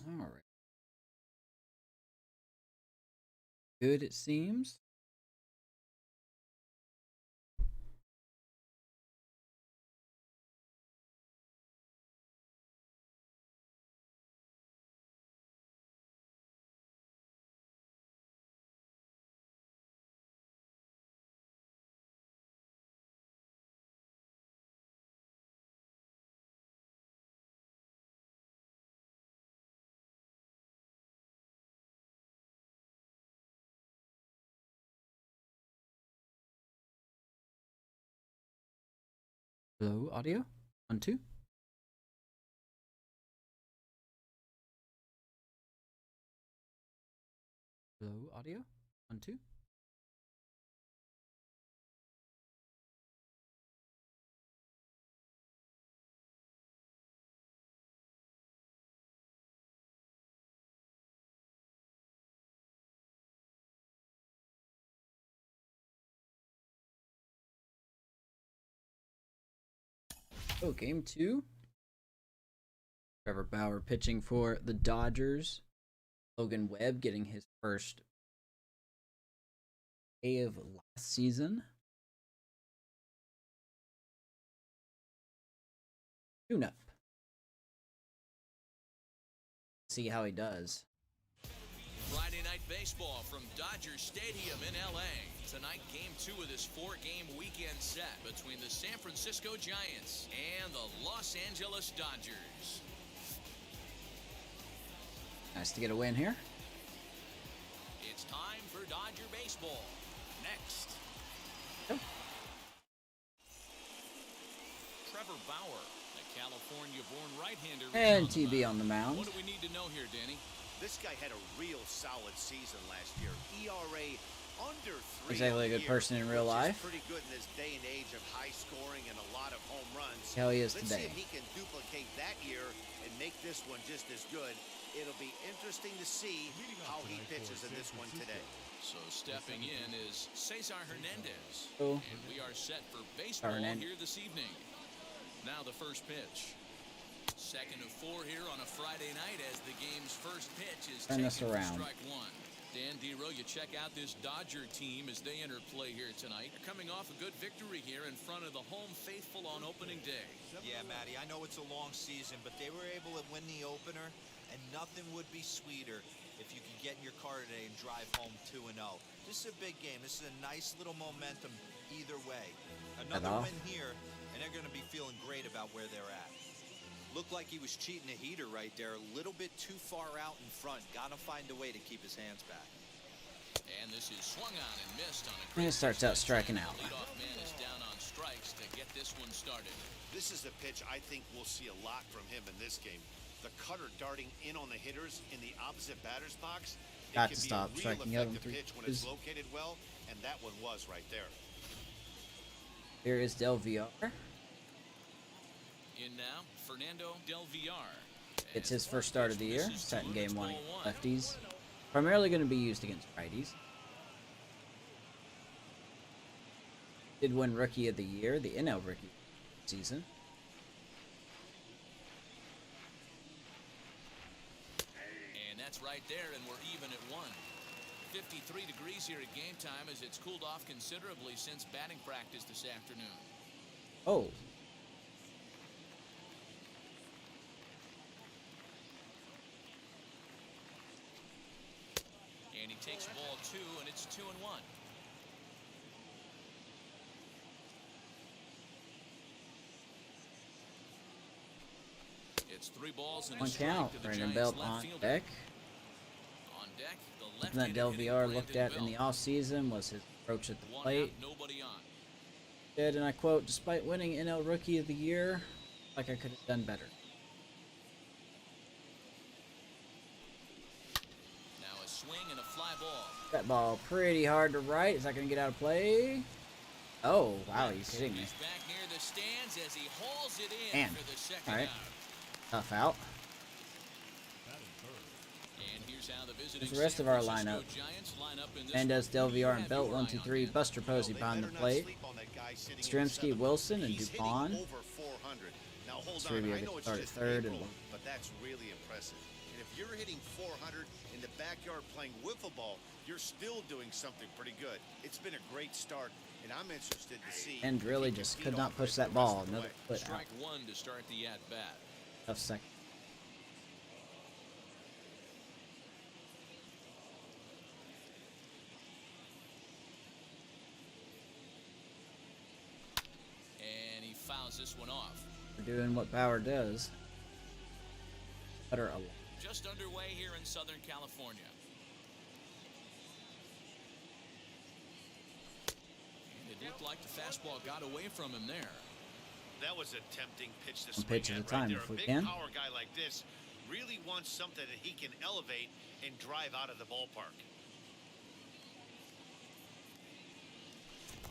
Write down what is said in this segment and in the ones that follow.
All right. Good, it seems. Hello, audio? 1, 2. Hello, audio? 1, 2. Oh, game 2. Trevor Bauer pitching for the Dodgers. Logan Webb getting his first day of last season. Tune up. See how he does. Friday Night Baseball from Dodger Stadium in LA. Tonight, game 2 of this 4-game weekend set between the San Francisco Giants and the Los Angeles Dodgers. Nice to get a win here. It's time for Dodger Baseball. Next. Oh. Trevor Bauer, the California-born right-hander. And TB on the mound. What do we need to know here, Danny? This guy had a real solid season last year. ERA under 3. Exactly a good person in real life. Pretty good in this day and age of high scoring and a lot of home runs. How he is Let's today. see if he can duplicate that year and make this one just as good. It'll be interesting to see how he pitches in this one today. So stepping in is Cesar Hernandez. Oh. And we are set for baseball here this evening. Now the first pitch. Second of 4 here on a Friday night as the game's first pitch is Turn this taken for around. strike 1. Dan Dero, you check out this Dodger team as they enter play here tonight. They're coming off a good victory here in front of the home faithful on opening day. Yeah, Matty, I know it's a long season, but they were able to win the opener, and nothing would be sweeter if you could get in your car today and drive home 2-0. This is a big game. This is a nice little momentum either way. Another win here, and they're going to be feeling great about where they're at. Looked like he was cheating a heater right there, a little bit too far out in front. Got to find a way to keep his hands back. And this is swung on and missed on a He starts out striking out. The leadoff man is down on strikes to get this one started. This is a pitch I think we'll see a lot from him in this game. The cutter darting in on the hitters in the opposite batter's box. Got It to can stop be a real striking out on effective 3 pitch when it's located well, and that one was right there. Here is Del Villar. In now, Fernando Del Villar. It's his first start of the year. Set in game 1 lefties. Primarily going to be used against righties. Did win Rookie of the Year, the NL Rookie season. And that's right there, and we're even at 1. 53 degrees here at game time as it's cooled off considerably since batting practice this afternoon. Oh. And he takes ball 2, and it's 2-1. It's 3 balls and 1 a strike count. to the Brandon Giants Belt left on fielder. deck. On deck, the Something that Del Villar looked at in the offseason was his approach at the plate. Nobody on. Did, and I quote, "Despite winning NL Rookie of the Year, like I could have done better." Now a swing and a fly ball. That ball pretty hard to right. Is that going to get out of play? Oh, wow, you're kidding me. He's back near the stands as he hauls it in Man. for the second All right. out. Tough out. And here's how the visiting There's the rest of our San Francisco lineup. Giants line up in this Mendez, one. Del Villar, You and have Belt, your 1, eye 2, on 3. him. Buster Posey They behind the better not plate. sleep on that guy sitting in Strzemski, seventh. Wilson, and He's Dupont. hitting over 400. Now hold on, Toribio I gets know it's started just third, and April, but that's really impressive. And if you're hitting 400 in the backyard playing wiffle ball, you're still doing something pretty good. It's been a great start, and I'm interested to see. And really just could not push that ball. Another foot out. Strike one to start the at-bat. Tough second. And he fouls this one off. We're doing what Bauer does. Better a lot. Just underway here in Southern California. And it looked like the fastball got away from him there. That was a tempting pitch to One swing pitch at a at time right there. if we A big can. power guy like this really wants something that he can elevate and drive out of the ballpark.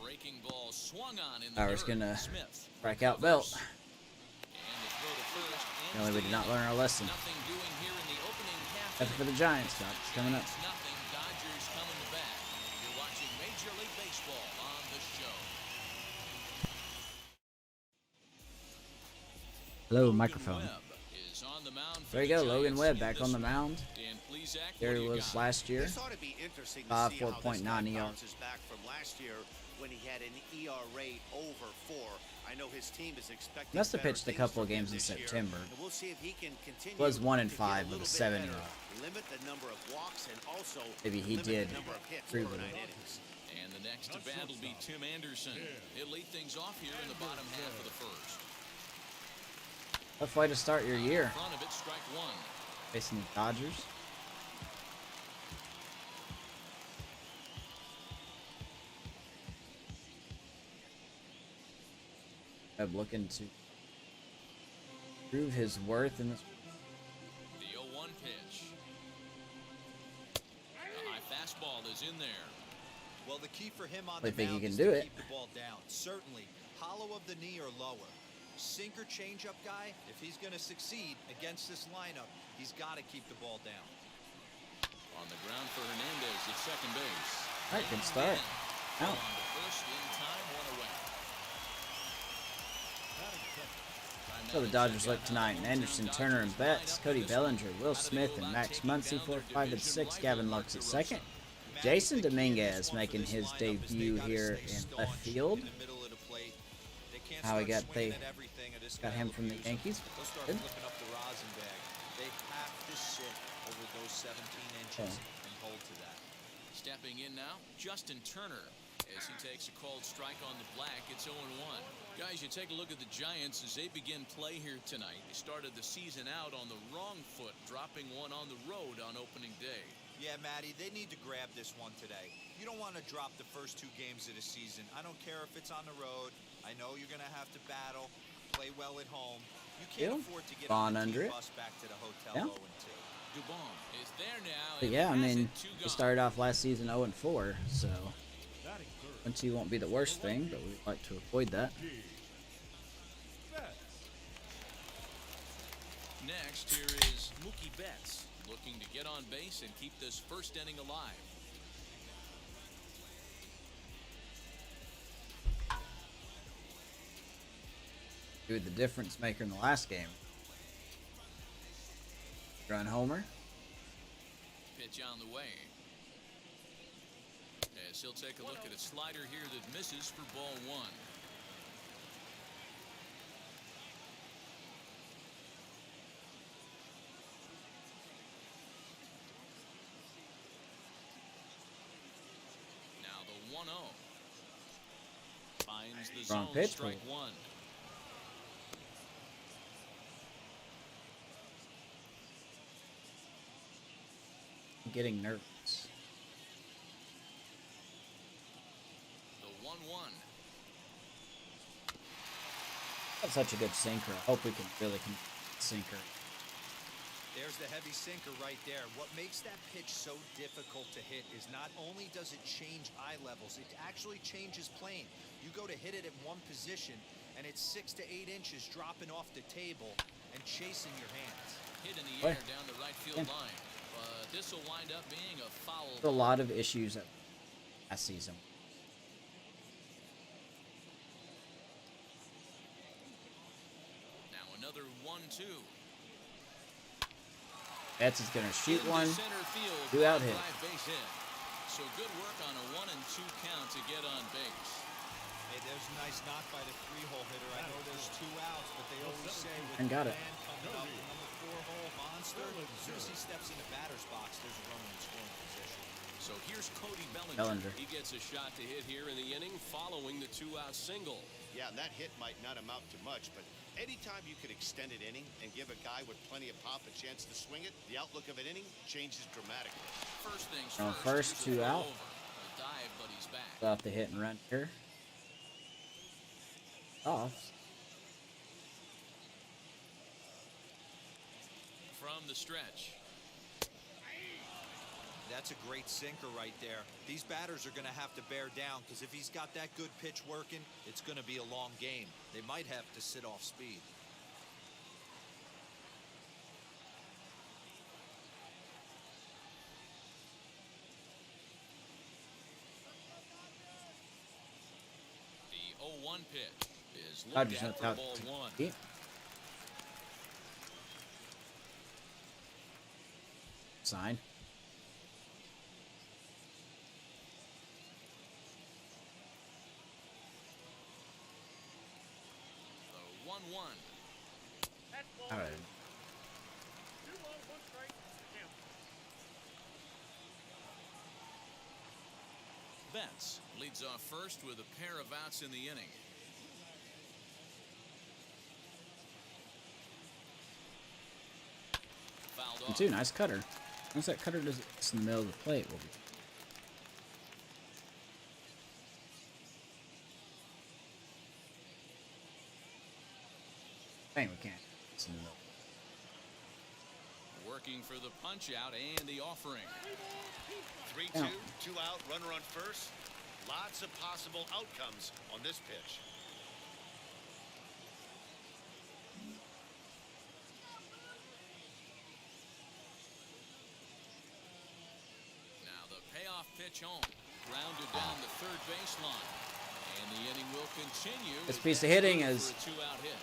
Breaking ball swung on in the Bauer's dirt. gonna Smith strike out Belt. recovers. And the throw to first ends Apparently we the did not inning. learn our lesson. Nothing doing here in the opening half That's for inning. the Giants. It's coming up. Giants nothing, Dodgers coming to bat. You're watching Major League Baseball on the show. Hello, Logan microphone. Webb is on the mound for There you the go, Logan Giants Webb in back this on the one. mound. Dan Plesac, There what he do you was got? last year. This ought to be interesting to see how this guy 4.9 ER. bounces back from last year when he had an ERA over 4. I know his team is expecting. Must have better pitched a things couple of from him games in this year, September. and we'll see if he can continue. Was 1 and to get 5 with a little bit 7 better, ER. Limit the number of walks and also Maybe he limit did the number of hits improve per a 9 little. innings. And the next to bat will be Tim Anderson. He'll lead things off here in the bottom half of the first. Tough way to start your year. In front of it, strike one. Facing the Dodgers. Webb looking to prove his worth in this. The 0-1 pitch. The high fastball is in there. Well, the key for him on I the think he mound can is do to it. keep the ball down. Certainly, hollow of the knee or lower. Sinker changeup guy, if he's going to succeed against this lineup, he's got to keep the ball down. On the ground for Hernandez at second base. All right, good start. On Out. to first in time, one away. So the Dodgers look tonight. Anderson, Turner, and Betts. Cody Bellinger, Will Smith, and Max Muncy 4, 5, and 6. Gavin Lux at second. Jason Dominguez making his debut here in left field. How he got him from the Yankees. They'll start Good. flipping up the rosin bag. They have to sit over those 17 inches and hold to that. Stepping in now, Justin Turner. As he takes a cold strike on the black, it's 0-1. Guys, you take a look at the Giants as they begin play here tonight. They started the season out on the wrong foot, dropping one on the road on opening day. Yeah, Matty, they need to grab this one today. You don't want to drop the first 2 games of the season. I don't care if it's on the road. I know you're going to have to battle, play well at home. You can't afford to get on the team bus back to the hotel 0-2. Dubon is there now. But yeah, I mean, we started off last season 0-4, so 1-2 won't be the worst thing, but we'd like to avoid that. Next, here is Mookie Betts, looking to get on base and keep this first inning alive. He was the difference maker in the last game. Run homer. Pitch on the way. As he'll take a look at a slider here that misses for ball 1. Now the 1-0. Finds the Strong zone, pitch. strike 1. Getting nervous. The 1-1. That's such a good sinker. I hope we can really sinker. There's the heavy sinker right there. What makes that pitch so difficult to hit is not only does it change eye levels, it actually changes plane. You go to hit it in one position, and it's 6 to 8 inches dropping off the table and chasing your hands. Hit in the air down the right field line. But this will wind up being a foul. A lot of issues last season. Now another 1-2. Betts is going to shoot Into one. center field, 2 out hit. drive base hit. So good work on a 1-2 count to get on base. Hey, there's a nice knock by the 3-hole hitter. I know there's 2 outs, but they always say with And got the it. man coming up, the number 4-hole monster, as soon as he steps in the batter's box, there's a runner in scoring position. So here's Cody Bellinger. Bellinger. He gets a shot to hit here in the inning following the 2-out single. Yeah, and that hit might not amount to much, but anytime you can extend an inning and give a guy with plenty of pop a chance to swing it, the outlook of an inning changes dramatically. First things Oh, first. first, he's a 2 throw out. over. A dive, but he's back. Off the hit and run here. Off. From the stretch. That's a great sinker right there. These batters are going to have to bear down because if he's got that good pitch working, it's going to be a long game. They might have to sit off speed. The 0-1 pitch is looked Dodgers at not for out. ball 1. Yeah. Sign. The 1-1. All right. Betts leads off first with a pair of outs in the inning. Fouled off. 2, nice cutter. Once that cutter does it's in the middle of the plate, we'll be. Dang, we can't. It's in the middle. Working for the punch out and the offering. 3-2, Yeah. 2 out, runner on first. Lots of possible outcomes on this pitch. Now the payoff pitch home. Grounded down the third baseline. And the inning will continue. This as piece of Betts hitting goes is- for a 2-out hit.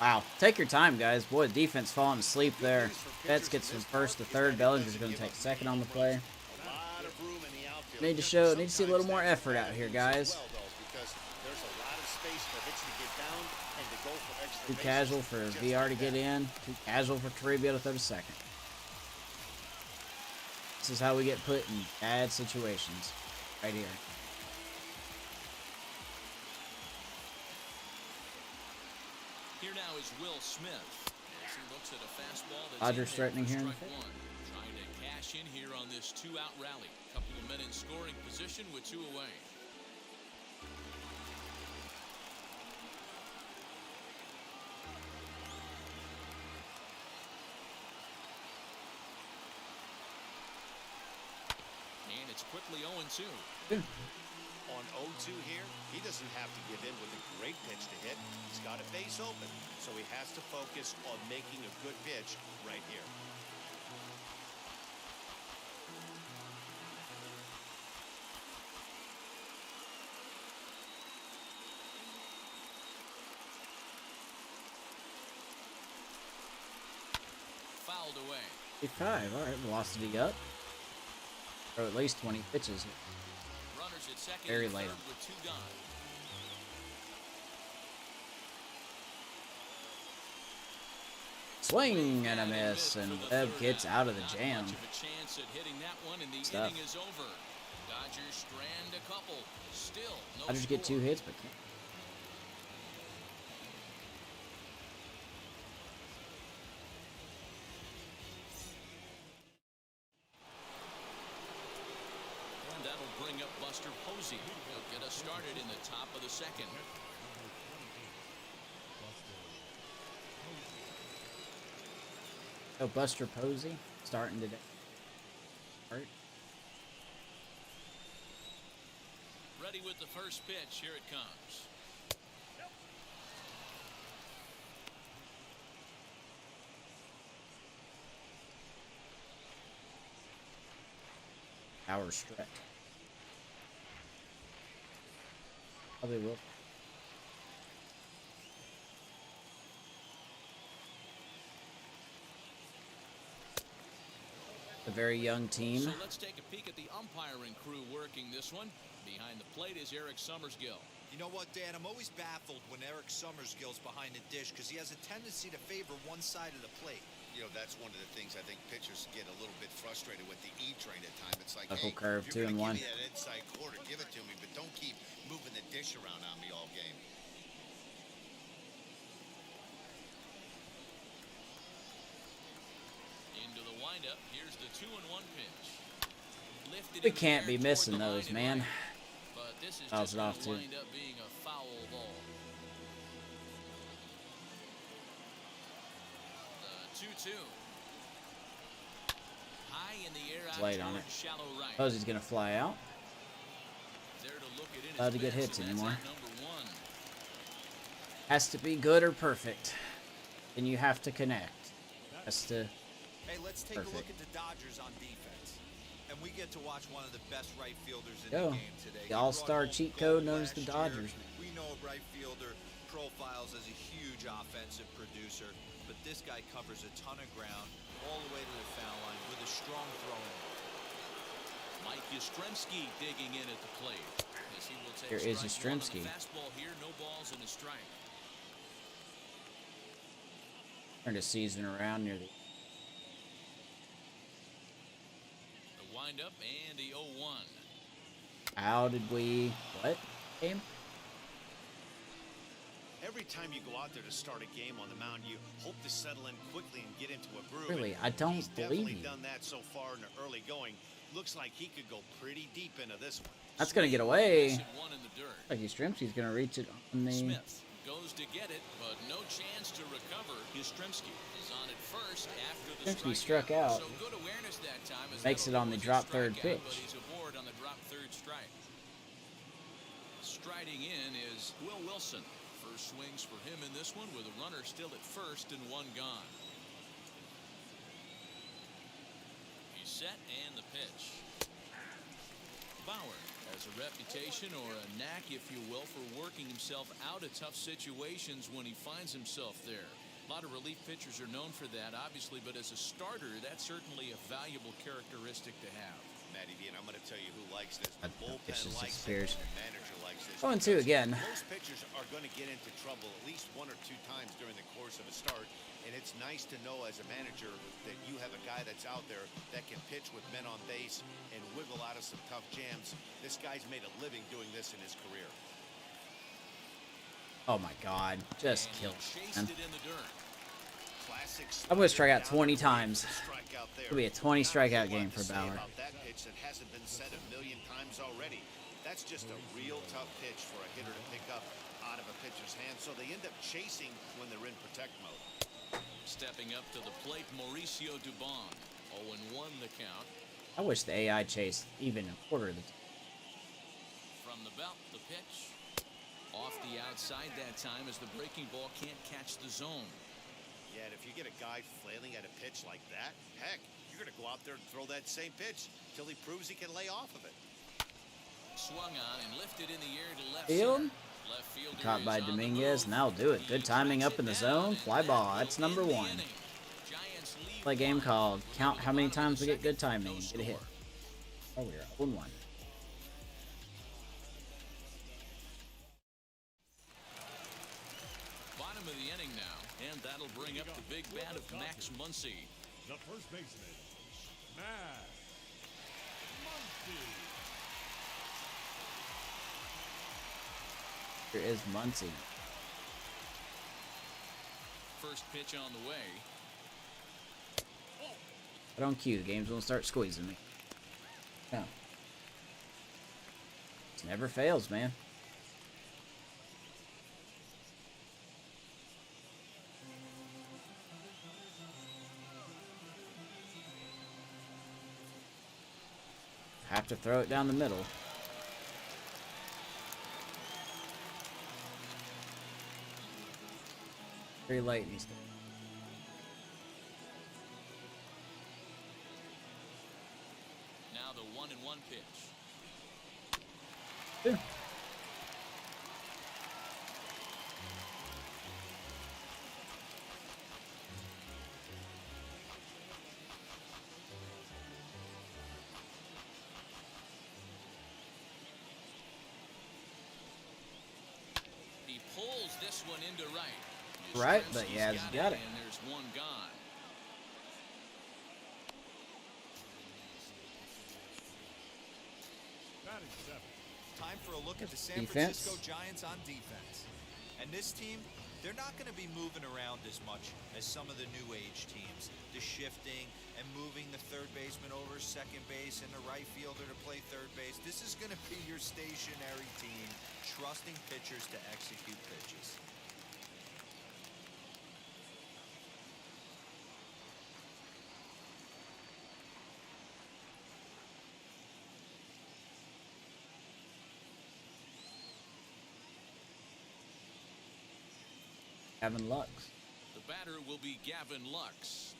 Wow. Take your time, guys. Boy, defense falling asleep there. Betts gets from first to third. Bellinger's going to take second on the play. A lot of room in the outfield. Need to see a little more effort out here, guys. Well, though, because there's a lot of space for hits to get down and to go for extra Too bases. casual for Just VR to like get that. in. Too casual for Toribio to throw to second. This is how we get put in bad situations. Right here. Here now is Will Smith. As he looks at a fastball that's Dodgers in there threatening for here in the strike fifth. 1. Trying to cash in here on this 2-out rally. Couple of men in scoring position with 2 away. And it's quickly 0-2. On 0-2 here, he doesn't have to give in with a great pitch to hit. He's got a base open, so he has to focus on making a good pitch right here. Fouled away. 55. All right, velocity up. Or at least 20 pitches. Runners at second Very and late third on. with 2 gone. Swing and a miss, and Webb gets out of the jam. Not much of a chance at hitting that one, and the Stuff. inning is over. Dodgers strand a couple. Still no Dodgers get 2 score. hits, but can't. And that'll bring up Buster Posey. He'll get us started in the top of the second. Oh, Buster Posey starting today. All right. Ready with the first pitch. Here it comes. Power stretch. Probably will. A very young team. So let's take a peek at the umpiring crew working this one. Behind the plate is Eric Summersgill. You know what, Dan? I'm always baffled when Eric Summersgill's behind the dish because he has a tendency to favor one side of the plate. You know, that's one of the things I think pitchers get a little bit frustrated with the E train at times. It's like, Knuckle hey, curve, if you're 2 and 1. give me that inside quarter, give it to me, but don't keep moving the dish around on me all game. Into the windup. Here's the 2-1 pitch. Lifted We in the can't air be toward missing the line those, and man. right. But this is Fouls just it going off, to too. wind up being a foul ball. The 2-2. High in the air out Late on towards it. shallow right. Suppose he's gonna fly out. There to look it in Allowed his to get mitts, hits and that's anymore. at number 1. Has to be good or perfect. And you have to connect. Has to. Hey, let's take a look Perfect. at the Dodgers on defense. And we get to watch one of the best right fielders in Go. the game today. The He all-star brought home cheat gold code known as the last Dodgers. year. We know a right fielder profiles as a huge offensive producer, but this guy covers a ton of ground all the way to the foul line with a strong throwing. Mike Yastrzemski digging in at the plate. As he will take There is strike one on Yastrzemski. the fastball here, no balls and a strike. Turned a season around near the. The windup and the 0-1. How did we. What? Game? Every time you go out there to start a game on the mound, you hope to settle in quickly and get into a groove. Really, and I don't he's believe definitely you. done that so far in the early going. Looks like he could go pretty deep into this one. That's gonna get away. Missing one in the dirt. Like Yastrzemski's gonna reach it on the. Smith goes to get it, but no chance to recover. Yastrzemski is on it first after the Yastrzemski strike. struck out. So good awareness that time. As Makes that it on the was a drop third strikeout, pitch. But he's aboard on the drop third strike. Striding in is Will Wilson. First swings for him in this one with a runner still at first and one gone. He's set and the pitch. Bauer has a reputation or a knack, if you will, for working himself out of tough situations when he finds himself there. A lot of relief pitchers are known for that, obviously, but as a starter, that's certainly a valuable characteristic to have. Matty B, and I'm going to tell you who likes this. I The don't know, bullpen this is likes it, Spears. and the manager likes this. 0-2 because again. Most pitchers are going to get into trouble at least 1 or 2 times during the course of a start, and it's nice to know as a manager that you have a guy that's out there that can pitch with men on base and wiggle out of some tough jams. This guy's made a living doing this in his career. Oh my God! Just And he killed. chased Man. it in the dirt. Classic. I'm gonna strike out slider 20 down times. strikeout there. It'll be a 20 Not strikeout a whole game lot for to say Bauer. about that pitch that hasn't been said a million times already. That's just a real tough pitch for a hitter to pick up out of a pitcher's hand. So they end up chasing when they're in protect mode. Stepping up to the plate, Mauricio Dubon. 0-1 the count. I wish the AI chased even a quarter of the. From the belt, the pitch. Off the outside that time as the breaking ball can't catch the zone. Yeah, and if you get a guy flailing at a pitch like that, heck, you're going to go out there and throw that same pitch till he proves he can lay off of it. Swung on and lifted in the air to left Field? center. Left fielder Caught is by on the Dominguez, move. and that'll do it. Good He timing tracks up in it the down, zone. and Fly that ball. will That's number end the 1. inning. Giants lead Play game 1 called. with Count the how many bottom of times the we get good second, timing. no Get a hit. score. Oh, we're 0-1. Bottom of the inning now, and that'll bring up the big bat of Max Muncy. The first baseman, Max Muncy. Here is Muncy. First pitch on the way. But on cue, the games won't start squeezing me. No. It never fails, man. Have to throw it down the middle. Very late these days. Now the 1-1 pitch. Yeah. into right. Right, but yeah, he's got it. And there's one gone. Batting seventh. Time for a look at the San Defense. Francisco Giants on defense. And this team, they're not going to be moving around as much as some of the new age teams. The shifting and moving the third baseman over second base and the right fielder to play third base. This is going to be your stationary team, trusting pitchers to execute pitches. Gavin Lux. The batter will be Gavin Lux.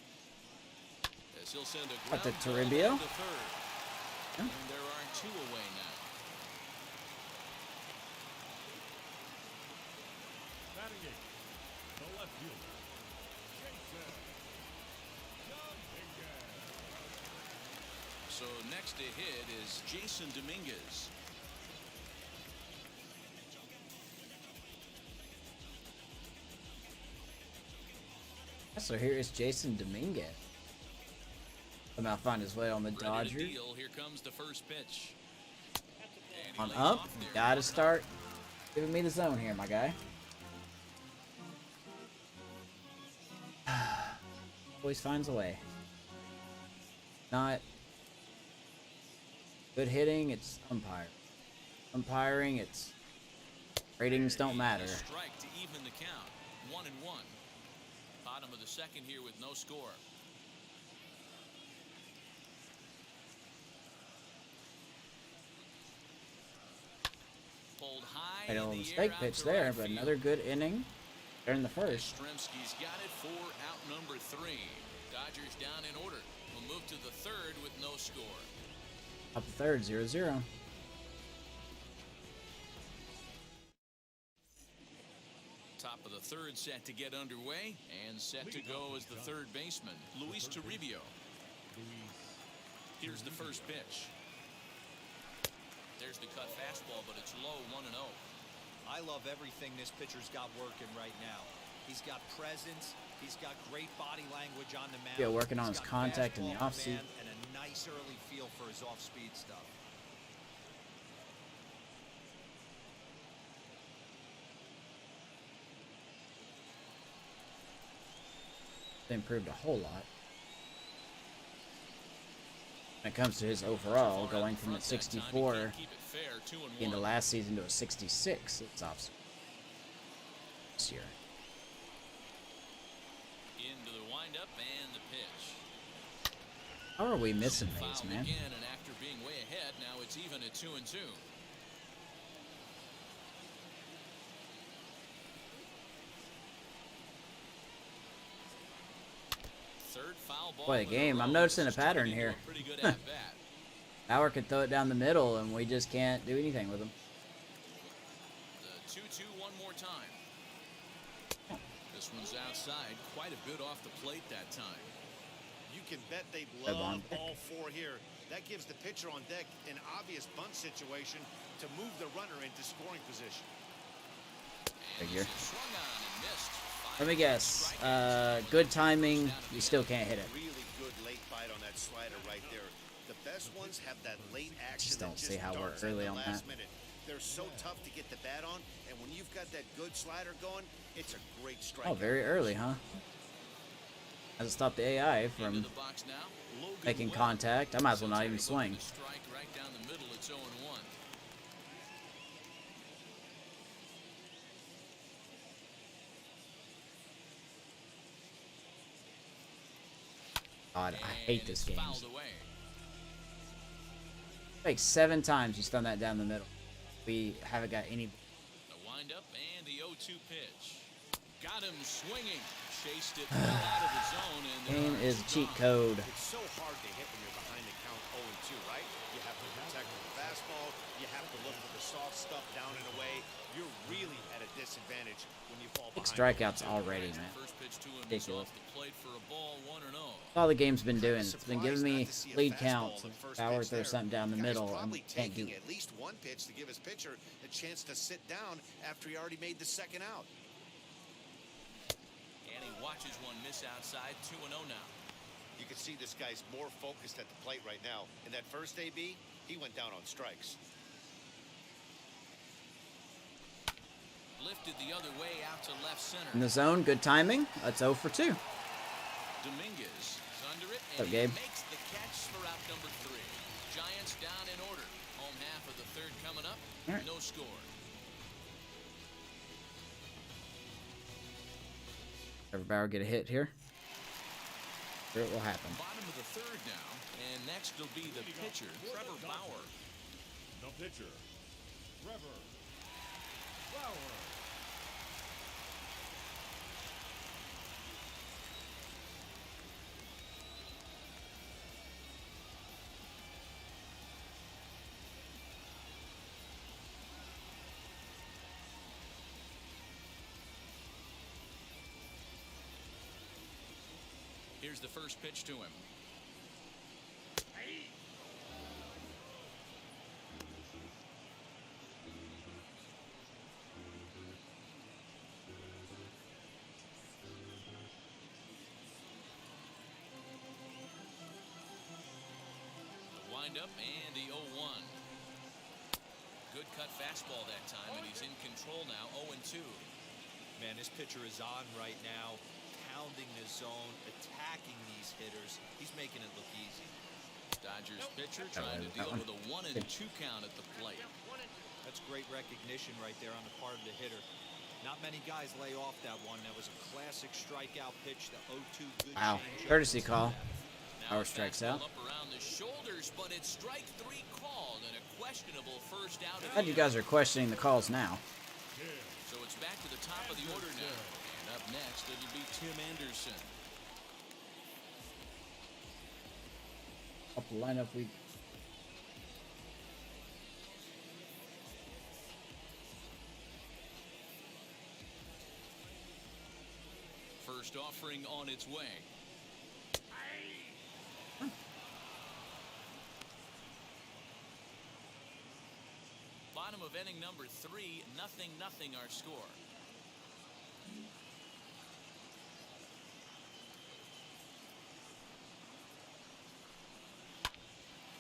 As he'll send a At the ground ball Toribio? to third. And there are two away now. Batting eighth. The left fielder. Jason Dominguez. So next to hit is Jason Dominguez. So here is Jason Dominguez. Somehow find his way on the Ready to Dodgers. deal. Here comes the first pitch. And he On lays up. off there. Gotta start giving me the zone here, my guy. Always finds a way. Not good hitting, it's umpire. Umpiring, it's ratings don't matter. A strike to even the count. 1-1. Bottom of the second here with no score. Pulled high. Made a in little the mistake air out pitch to there, right but field. another good inning during the first. Yastrzemski's got it for out number 3. Dodgers down in order. We'll move to the third with no score. Up the third, 0-0. Top of the third set to get underway, and set to go as the third baseman, Luis Toribio. Here's the first pitch. There's the cut fastball, but it's low, 1-0. I love everything this pitcher's got working right now. He's got presence. He's got great body language on the mound. Yeah, working on He's his got contact in the fastball offseason. command and a nice early feel for his off-speed stuff. Improved a whole lot. When it comes to his overall, going from a 64 into last season to a 66, it's off this year. Into the windup and the pitch. How are we missing these, Foul man? again, and after being way ahead, now it's even at 2-2. Third foul ball. Boy, the in a game, I'm row. noticing a This is turning pattern into here. a pretty good at-bat. Bauer could throw it down the middle, and we just can't do anything with him. The 2-2 one more time. This one's outside, quite a bit off the plate that time. You can bet they Webb on love deck. all four here. That gives the pitcher on deck an obvious bunt situation to move the runner into scoring position. Figure. Swung on and missed. Let me guess. Good timing. You still can't hit it. Really good late bite on that slider right there. The best ones have that late action. Just don't that see how we're darts at early the on last that. minute. They're so tough to get the bat on, and when you've got that good slider going, it's a great strike. Oh, very early, huh? Hasn't stopped the AI Into from the box now. Logan making Webb. contact. I might as well not even Sends everybody swing. to strike right down the middle. It's 0-1. God, I hate this game. Fouled away. Like 7 times he's thrown that down the middle. We haven't got any. The windup and the 0-2 pitch. Got him swinging. Chased it well out of the zone. And there Game are is two cheat gone. code. It's so hard to hit when you're behind the count 0-2, right? You have to protect the fastball. You have to look for the soft stuff down and away. You're really at a disadvantage when you fall Six behind. strikeouts already, man. First pitch to him is Ridiculous. off the plate for a ball, 1-0. That's all the game's been doing. It's been giving me Surprised not to see a lead fastball counts. on the first Bauer pitch throws there. something down the Guy's middle and probably can't do taking it. at least one pitch to give his pitcher a chance to sit down after he already made the second out. watches one miss outside. 2-0 now. You can see this guy's more focused at the plate right now. In that first AB, he went down on strikes. Lifted the other way out to left center. In the zone, good timing. That's 0 for 2. Dominguez is under it, Up, and he Gabe. makes the catch for out number 3. Giants down in order. Home half of the third coming up. All right. No score. Trevor Bauer get a hit here. Sure it will happen. Bottom of the third now, and next will be the pitcher, Trevor Bauer. The pitcher, Trevor Bauer. Here's the first pitch to him. The windup and the 0-1. Good cut fastball that time, and he's in control now. 0-2. Man, this pitcher is on right now, pounding the zone, attacking these hitters. He's making it look easy. Dodgers pitcher trying to deal with a 1-2 count at the plate. That's great recognition right there on the part of the hitter. Not many guys lay off that one. That was a classic strikeout pitch. The 0-2 good Wow. changeup. Courtesy call. Now Bauer a strikes fastball out. up around the shoulders, but it's strike 3 called and a questionable first out of Glad the you guys are questioning the calls now. So it's back to the top of the order now. And up next, it'll be Tim Anderson. Up the lineup we. First offering on its way. Bottom of inning number 3, 0-0 our score.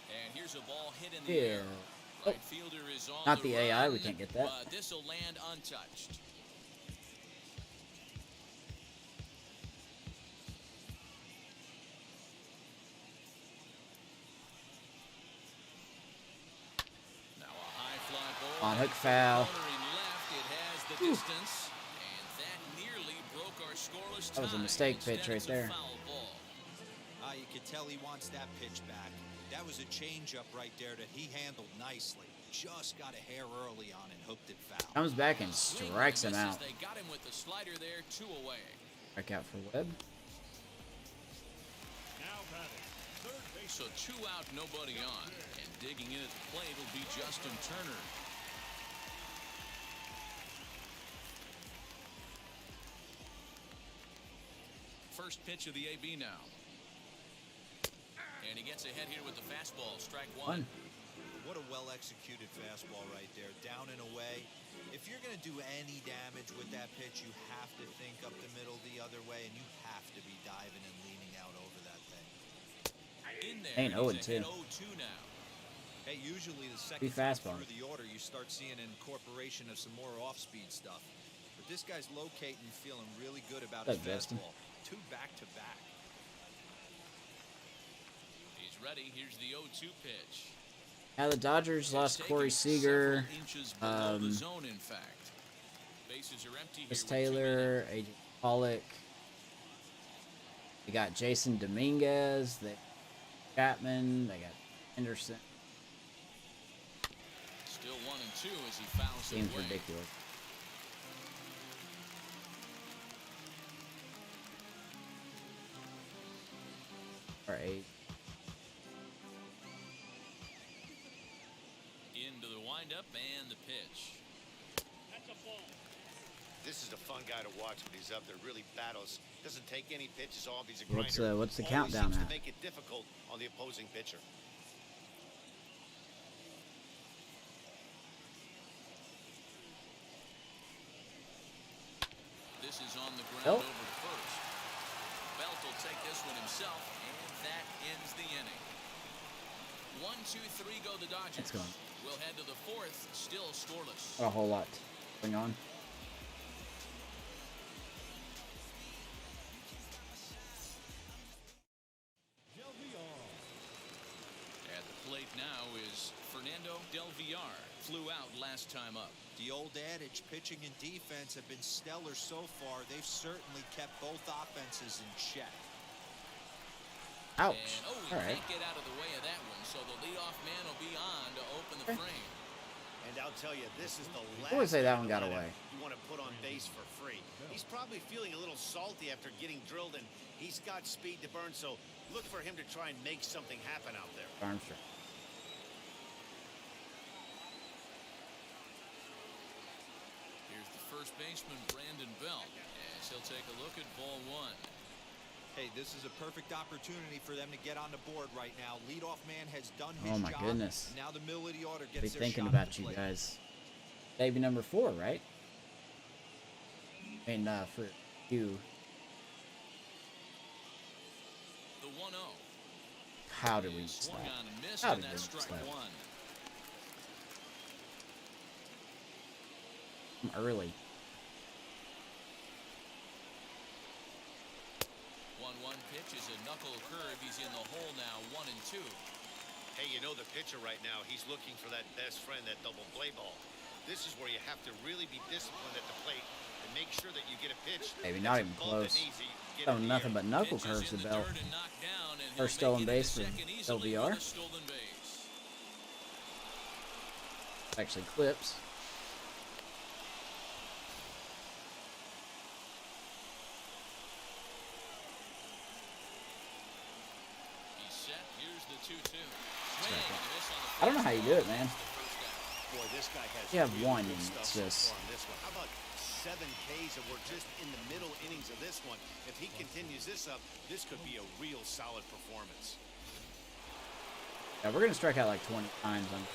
And here's a ball hit in the Yeah. air. Right fielder is on Not the AI, run, we can't get that. But this will land untouched. Now a high fly ball. On hook foul. Cornering left, it has the distance, and that nearly broke our scoreless That was a tie. mistake Instead, pitch right it's a there. foul ball. You could tell he wants that pitch back. That was a changeup right there that he handled nicely. Just got a hair early on and hooked it foul. Comes back and Swing strikes him misses. out. They got him with the slider there, 2 away. Strike out for Webb. Now batting, third base. So 2 out, nobody on. And digging in at the plate will be Justin Turner. First pitch of the AB now. And he gets ahead here with the fastball, strike 1. What a well-executed fastball right there, down and away. If you're going to do any damage with that pitch, you have to think up the middle the other way, and you have to be diving and leaning out over that thing. In there, Ain't he's 0-2. ahead 0-2 now. Hey, usually the Be second fastball. through the order, you start seeing an incorporation of some more off-speed stuff. But this guy's locating, feeling really good about his What's up, Justin? fastball. 2 back-to-back. He's ready. Here's the 0-2 pitch. Now the Dodgers lost It's Corey taken Seager, several inches below the zone, in fact. Bases are empty Chris here with 2 men. Taylor, AJ Pollock. They got Jason Dominguez. They Chapman. They got Henderson. Still 1-2 as he fouls it Seems away. ridiculous. Or 8. Into the windup and the pitch. This is a fun guy to watch when he's up there. Really battles. Doesn't take any pitches off. He's a grinder. What's the Always countdown seems at? to make it difficult on the opposing pitcher. This is on the ground Oh. over to first. this one himself, and that ends the inning. 1, 2, 3 go the Dodgers. It's going. We'll head to the fourth, still scoreless. Not a whole lot going on. At the plate now is Fernando Del Villar. Flew out last time up. The old adage, pitching and defense have been stellar so far. They've certainly kept both offenses in check. Ouch. And, all right. Can't get out of the way of that one, so the leadoff man will be on to open the frame. And I'll tell you, this is the last. I would say that one got away. You want to put on base for free. He's probably feeling a little salty after getting drilled, and he's got speed to burn. So look for him to try and make something happen out there. Armstrong. Here's the first baseman, Brandon Belt, as he'll take a look at ball one. Hey, this is a perfect opportunity for them to get on the board right now. Leadoff man has done his Oh my job. goodness. Now the middle of the order Be gets their thinking shot about at the you plate. guys. Baby number 4, right? I mean, for you. The 1-0. How did we miss Swung that? on and missed, How and did we that's miss strike that? one. I'm early. 1-1 pitch is a knuckle curve. He's in the hole now, 1-2. Hey, you know the pitcher right now, he's looking for that best friend, that double play ball. This is where you have to really be disciplined at the plate and make sure that you get a pitch. Maybe not even close. Oh, nothing but knuckle curves to Bell. First stolen base for LVR. Actually clips. He's set. Here's the 2-2. I don't know how you do it, man. Boy, this guy has You have really one, good and stuff it's so just- far on this one. How about 7 Ks, and we're just in the middle innings of this one. If he continues this up, this could be a real solid performance. Yeah, we're gonna strike out like 20 times on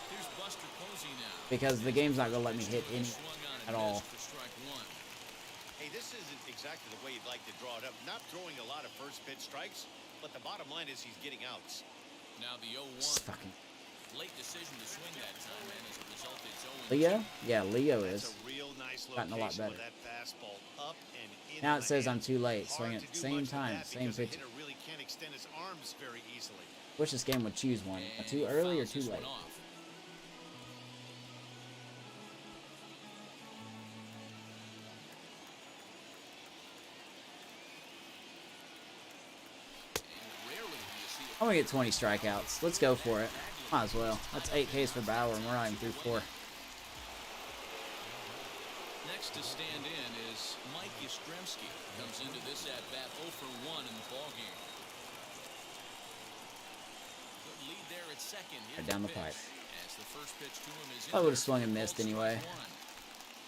Here's Buster Posey now. because the game's not gonna let me hit any Swung on and at all. missed for strike one. Hey, this isn't exactly the way you'd like to draw it up. Not throwing a lot of first pitch strikes, but the bottom line is he's getting outs. Now the 0-1. Just fucking Late decision to swing that time, and as a result, it's 0-2. Leo? Yeah, Leo That's is. a real nice Gotten a lot location with better. that fastball up and in. Now on it the says hand. I'm too late. Hard Swing to at do same much with time, that same because the pitch. hitter really can't extend his arms very easily. Wish this game would choose one. Too early or too Fouls this late? one off. And rarely do you see a I'm gonna get 20 strikeouts. Let's go for it. Might as well. That's 8 Ks for Bauer, and we're not even through 4. Next to stand in is Mike Yastrzemski. Comes into this at bat 0 for 1 in the ballgame. Good lead there at second. Right down the pipe. As the first pitch to him is I would've swung and missed anyway.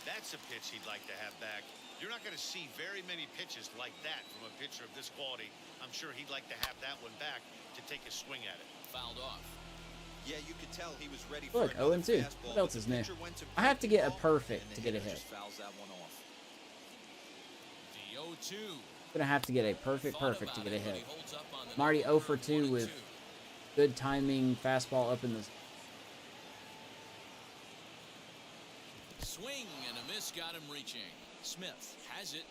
That's a pitch he'd like to have back. You're not going to see very many pitches like that from a pitcher of this quality. I'm sure he'd like to have that one back to take a swing at it. Fouled off. Yeah, you could tell he was ready Look, for another 0-2. fastball, What else but is the new? pitcher went to I have to get a ball, perfect and the to get a hitter hit. just fouls that one off. The 0-2. Gonna have to get a perfect to get a hit. Holds up on the I'm already 0 for 1 2 and with 2. good timing, fastball up in the. Swing and a miss got him reaching. Smith has it,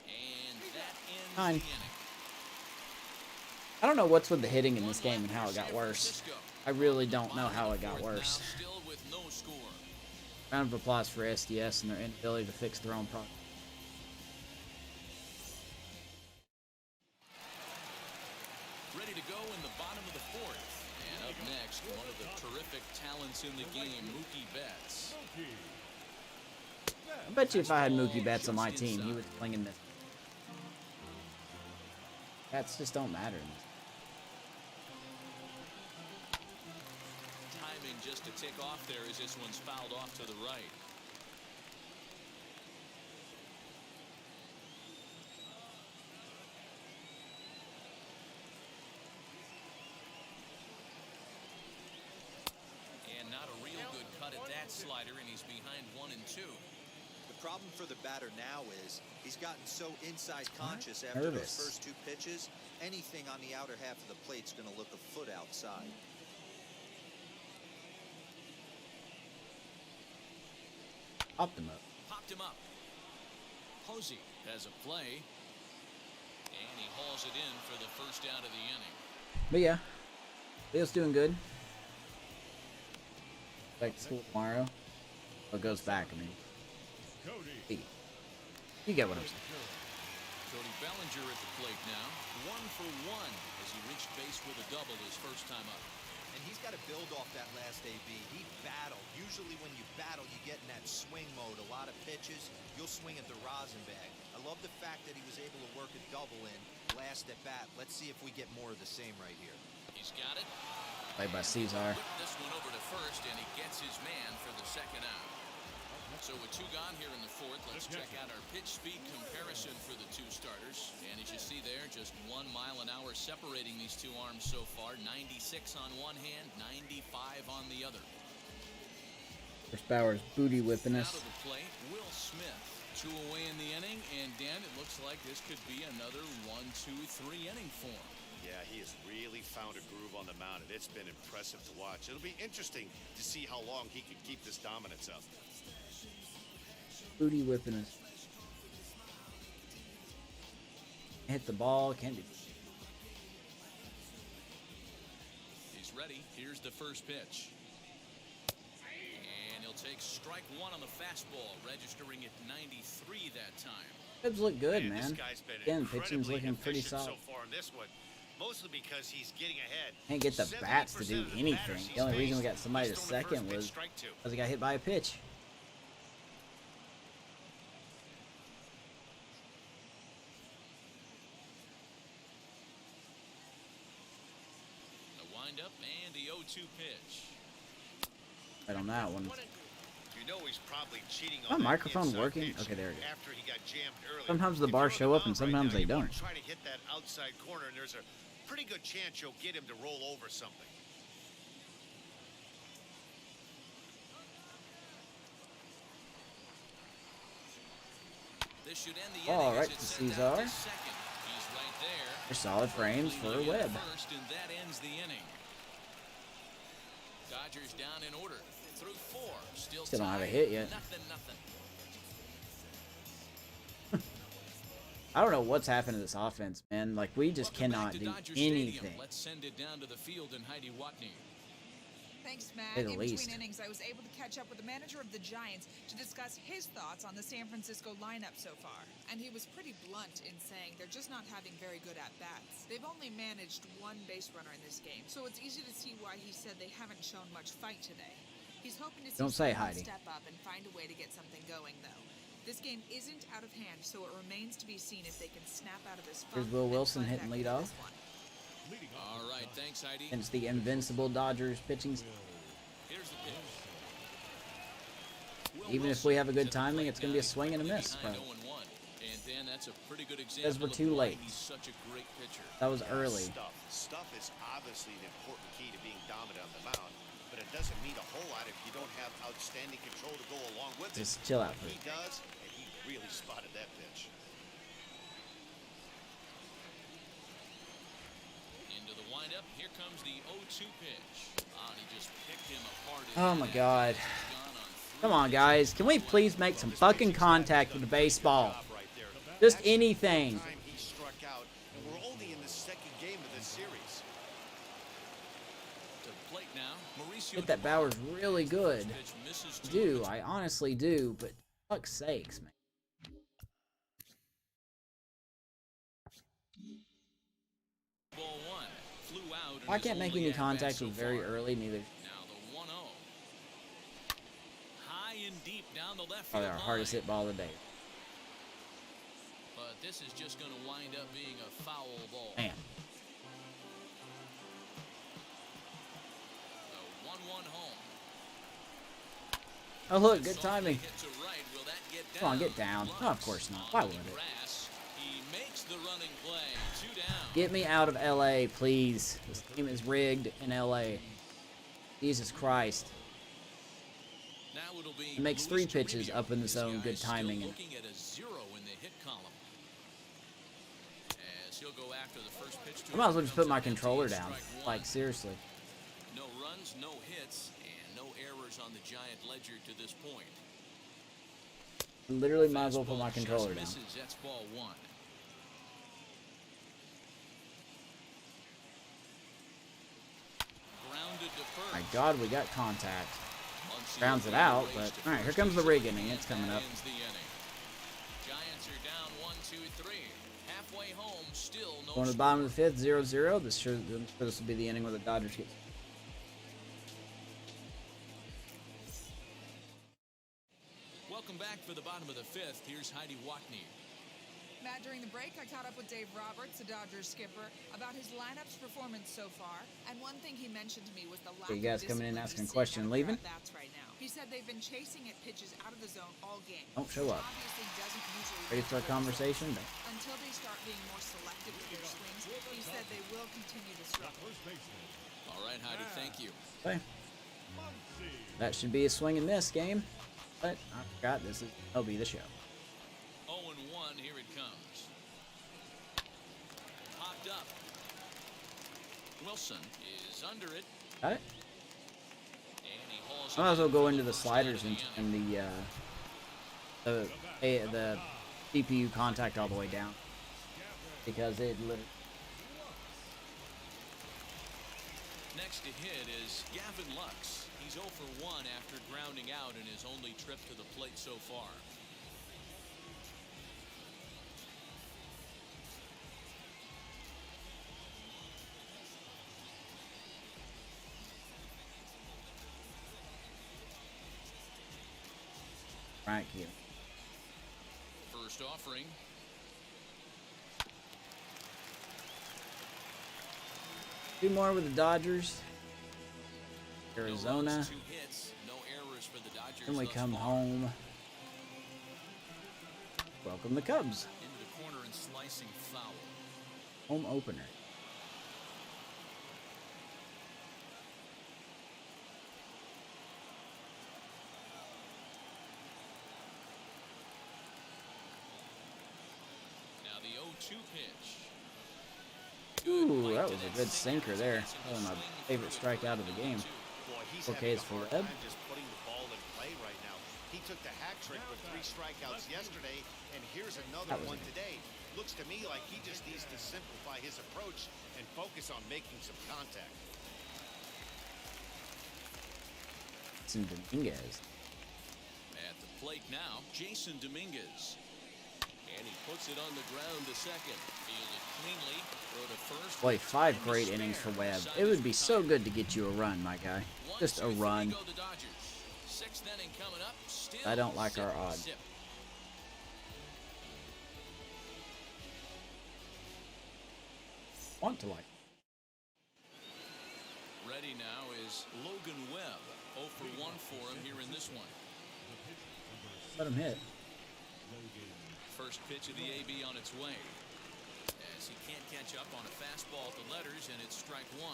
and that ends Fine. the inning. I don't know what's with the hitting in this game and how it got worse. I really don't know how it got worse. Still with no score. Round of applause for SDS and their inability to fix their own problem. Ready to go in the bottom of the fourth. And up next, one of the terrific talents in the game, Mookie Betts. I bet you if I had Mookie Betts on my team, he was flinging this. Bats just don't matter. Timing just to tick off there as this one's fouled off to the right. And not a real good cut at that slider, and he's behind 1 and 2. The problem for the batter now is He's gotten so inside conscious after those first 2 pitches. Anything on the outer half of the plate's going to look a foot outside. Popped him up. Popped him up. Posey has a play. And he hauls it in for the first out of the inning. But yeah, Leo's doing good. Back to school tomorrow. Well, it goes back, I mean. Cody. You get what I'm saying. Cody Bellinger at the plate now. 1 for 1 as he reached base with a double his first time up. And he's got to build off that last AB. He battled. Usually when you battle, you get in that swing mode. A lot of pitches, you'll swing at the rosin bag. I love the fact that he was able to work a double in last at bat. Let's see if we get more of the same right here. He's got it. Played by Cesar. Whipped this one over to first, and he gets his man for the second out. So with 2 gone here in the 4th, let's check out our pitch speed comparison for the 2 starters. And as you see there, just 1 mile an hour separating these 2 arms so far. 96 on one hand, 95 on the other. First Bauer's booty whipping Out us. of the plate, Will Smith. 2 away in the inning, and Dan, it looks like this could be another 1, 2, 3 inning form. Yeah, he has really found a groove on the mound, and it's been impressive to watch. It'll be interesting to see how long he can keep this dominance up. Booty whipping us. Hit the ball, can't do. He's ready. Here's the first pitch. And he'll take strike 1 on the fastball, registering at 93 that time. Ribs look good, This man. guy's been Again, pitching's incredibly looking pretty efficient solid. so far in this one, mostly because he's getting ahead. Can't get the bats to 70% do of the anything. batters The only he's reason we faced, got somebody to he's thrown the second first pitch, was strike 2. because he got hit by a pitch. The windup and the 0-2 pitch. Right on that one. You know he's probably cheating My on that microphone inside working? pitch Okay, there we go. After he got jammed earlier. Sometimes the If bars you're on show the up and mound right sometimes now, they you wanna don't. try to hit that outside corner, and there's a pretty good chance you'll get him to roll over something. This should end the All inning right, as it to sends out Cesar. to second. He's right there. They're solid frames for Leading Webb. at first, and that ends the inning. Dodgers down in order through 4. Still Still don't have a tied. hit yet. Nothing. I don't know what's happened to this offense, man. Like, we just Welcome cannot back to do Dodger Stadium. anything. Let's send it down to the field and Heidi Watney. Thanks, Matt. Say the In least. between innings, I was able to catch up with the manager of the Giants to discuss his thoughts on the San Francisco lineup so far. And he was pretty blunt in saying they're just not having very good at-bats. They've only managed 1 base runner in this game, so it's easy to see why he said they haven't shown much fight today. He's hoping to see Don't say someone Heidi. step up and find a way to get something going, though. This game isn't out of hand, so it remains to be seen if they can snap out of this funk. Here's Will and Wilson climb hitting back lead into off. this one. Leading off All the right, top. thanks, Heidi. Against the invincible Dodgers pitching. Here's the pitch. Will Even if Wilson we have a good is at the timing, plate it's gonna be a now. swing and a Quickly miss, behind probably. 0-1. And Dan, that's a pretty good example Because we're of too why late. He's such a great pitcher. That was early. Stuff is obviously an important key to being dominant on the mound, but it doesn't mean a whole lot if you don't have outstanding control to go along with it. Just chill out, He please. does, and he really spotted that pitch. Into the windup. Here comes the 0-2 pitch. And he just picked him apart. Oh my God. He's gone on 3 Come on, guys. Can we please make some fucking contact with the baseball? Job right there. Just That's the anything. time he struck out, and we're only in the 2nd game of this series. to the plate now. Mauricio Hit that Bauer's really good. pitch misses I to do. I honestly do. But fuck's sakes, man. ball 1. Flew out. and I his can't make only any at-bat contact so with very far. early, neither. Now the 1-0. High and deep down the left Probably field our hardest line. hit ball of the day. But this is just going to wind up being a foul ball. Man. The 1-1 home. Oh, look. Good Softly timing. hit to right. Will that get Come on, down? get down. Blocks Oh, of course not. on Why the would it? grass. He makes the running play. 2 down. Get me out of LA, please. This team is rigged in LA. Jesus Christ. Now it'll be It makes Luis 3 pitches Toribio. up in the This zone. guy Good is still timing. And looking at a 0 in the hit column. he'll go after the first pitch to I might as well him. just put my Comes up empty, controller down. strike one. Like, seriously. No runs, no hits, and no errors on the Giant ledger to this point. Literally might as well put Fastball my controller down. just misses. That's ball one. Grounded to first. My God, we got contact. Muncy Grounds it will out, race but to all right, here first comes the base, rig and inning. It's coming that up. ends the inning. Giants are down 1-2-3. Halfway home, still no Going to the score. bottom of the fifth, 0-0. This will be the inning where the Dodgers get. Welcome back for the bottom of the fifth. Here's Heidi Watney. Matt, during the break, I caught up with Dave Roberts, the Dodgers skipper, about his lineup's performance so far. And one thing he mentioned to me was the lack You guys of coming in discipline asking he's a question, seeing leaving? out there at bats right now. He said they've been chasing at pitches out of the zone all game. Don't show up. Obviously doesn't usually Ready for a deliver conversation? until they start being more selective with their swings. He said they will continue to struggle. First baseman. All right, Heidi, thank you. Okay. Muncy. That should be a swing and miss game. But I forgot this will be the show. 0-1, here it comes. Popped up. Wilson is under it, Got it? and he hauls I might as well it go for into the first out of sliders the and inning. the CPU contact all the way down. Because it literally. Next to hit is Gavin Lux. He's 0 for 1 after grounding out in his only trip to the plate so far. Right here. First offering. Two more with the Dodgers. No Arizona. runs, 2 hits, no errors for the Dodgers. Then we thus come far. home. Welcome the Cubs. Into the corner and slicing foul. Home opener. Now the 0-2 pitch. Ooh, that was a good sinker there. That was my favorite strikeout of the game. Boy, he's Okay, having it's a for hard Webb. time just putting the ball in play right now. He took the hat trick with 3 strikeouts yesterday, and here's another That was one a- today. Looks to me like he just needs to simplify his approach and focus on making some contact. It's in Dominguez. At the plate now, Jason Dominguez. And he puts it on the ground to second. Fielded cleanly, throw to first. Boy, 5 Time to great spare. innings for Webb. Side It would is be so retired. good to get you a run, my guy. 1, Just 2, a 3 run. go the Dodgers. 6th inning coming up. Still I don't like our zip, odds. zip. Want to like. Ready now is Logan Webb. 0 for 1 for him here in this one. Let him hit. First pitch of the AB on its way. As he can't catch up on a fastball at the letters, and it's strike 1.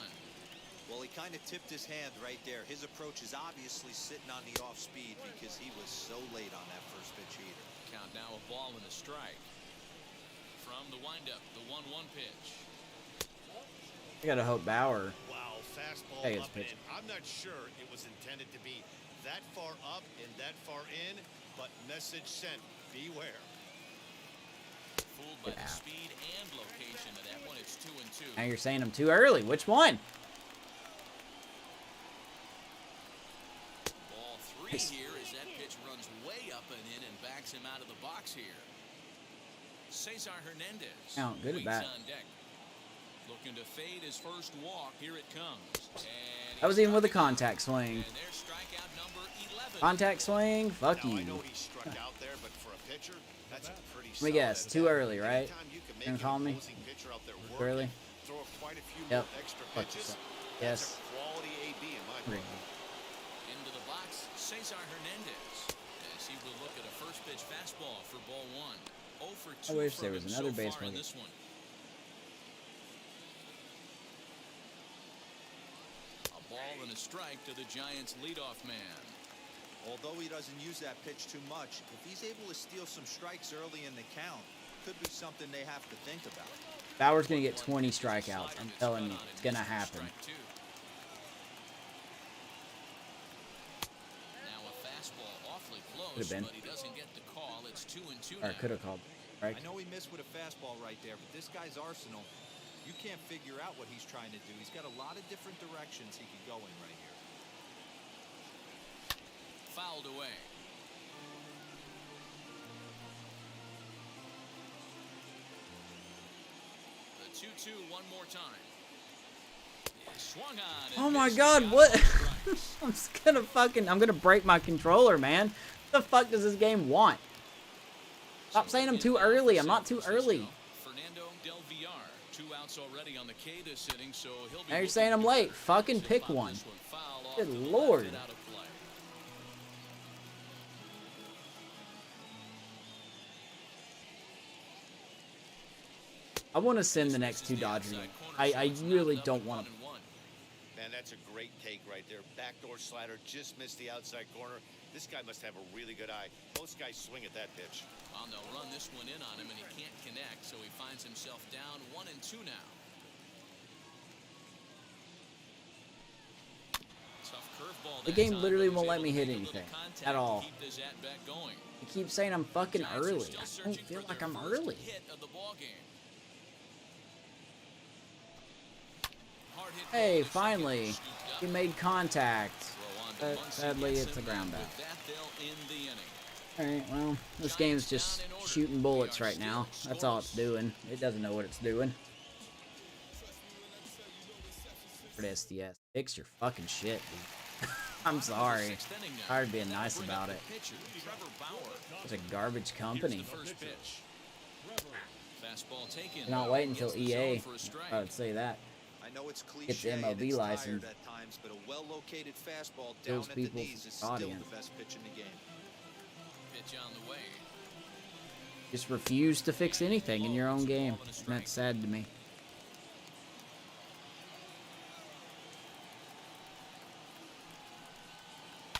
Well, he kind of tipped his hand right there. His approach is obviously sitting on the off speed because he was so late on that first pitch heater. Count now a ball and a strike. From the windup, the 1-1 pitch. I gotta hope Bauer. Wow, fastball Hey, it's up and pitch. in. I'm not sure it was intended to be that far up and that far in, but message sent, beware. Fooled by Get the out. speed and location of that one. It's 2-2. Now you're saying I'm too early. Which one? Ball 3 Nice. here as that pitch runs way up and in and backs him out of the box here. Cesar Hernandez. Count, good at waits bat. on deck. Looking to fade his first walk. Here it comes. And That was he even with a struck out. contact swing. And there's strikeout number 11. Contact swing? Fuck Now, I you. know he struck out there, but for a pitcher, that's a pretty Let me solid guess, too at-bat. early, right? Anytime you can make Gonna an call me? opposing pitcher out there Too working, early? throw quite a few Yep. more extra Fuck pitches. yourself. That's Yes. a quality AB in my Agree. book. Into the box, Cesar Hernandez. As he will look at a first pitch fastball for ball 1. 0 for 2 I wish from there was him another so far baseball in game. this one. A ball and a strike to the Giants' leadoff man. Although he doesn't use that pitch too much, if he's able to steal some strikes early in the count, could be something they have to think about. Bauer's gonna get 20 strikeouts. I'm telling you, it's gonna happen. Now a fastball awfully close, Could've been. but he doesn't get the call. It's 2-2 Or now. could have called. Right? I know he missed with a fastball right there, but this guy's arsenal, you can't figure out what he's trying to do. He's got a lot of different directions he could go in right here. Fouled away. The 2-2 one more time. Swung on. Oh my God! What? I'm gonna break my controller, man. What the fuck does this game want? Stop saying I'm too early. I'm not too early. Fernando Del Villar, 2 outs already on the K this inning, so he'll be Now you're saying I'm late. Fucking pick one. Good lord. I want to send the next 2 Dodgers. I really don't want to. Man, that's a great take right there. Backdoor slider just missed the outside corner. This guy must have a really good eye. Most guys swing at that pitch. Well, they'll run this one in on him, and he can't connect, so he finds himself down 1-2 now. Tough curveball. The game literally won't let me hit anything at all. Keep this at-bat going. I keep saying I'm fucking early. I don't feel like I'm early. Hit of the ball game. Hey, finally, he made contact. But sadly, it's a ground out. Alright, well, this game's just shooting bullets right now. That's all it's doing. It doesn't know what it's doing. For SDS, fix your fucking shit, dude. I'm sorry. Tired of being nice about it. It's a garbage company. You're not waiting until EA. I would say that. I know it's cliche Get the and MLB it's license. tired at times, but a well-located fastball down Those at the people's knees is still audience. the best pitch in the game. Pitch on the way. Just refuse to fix anything in your own game. And that's sad to me.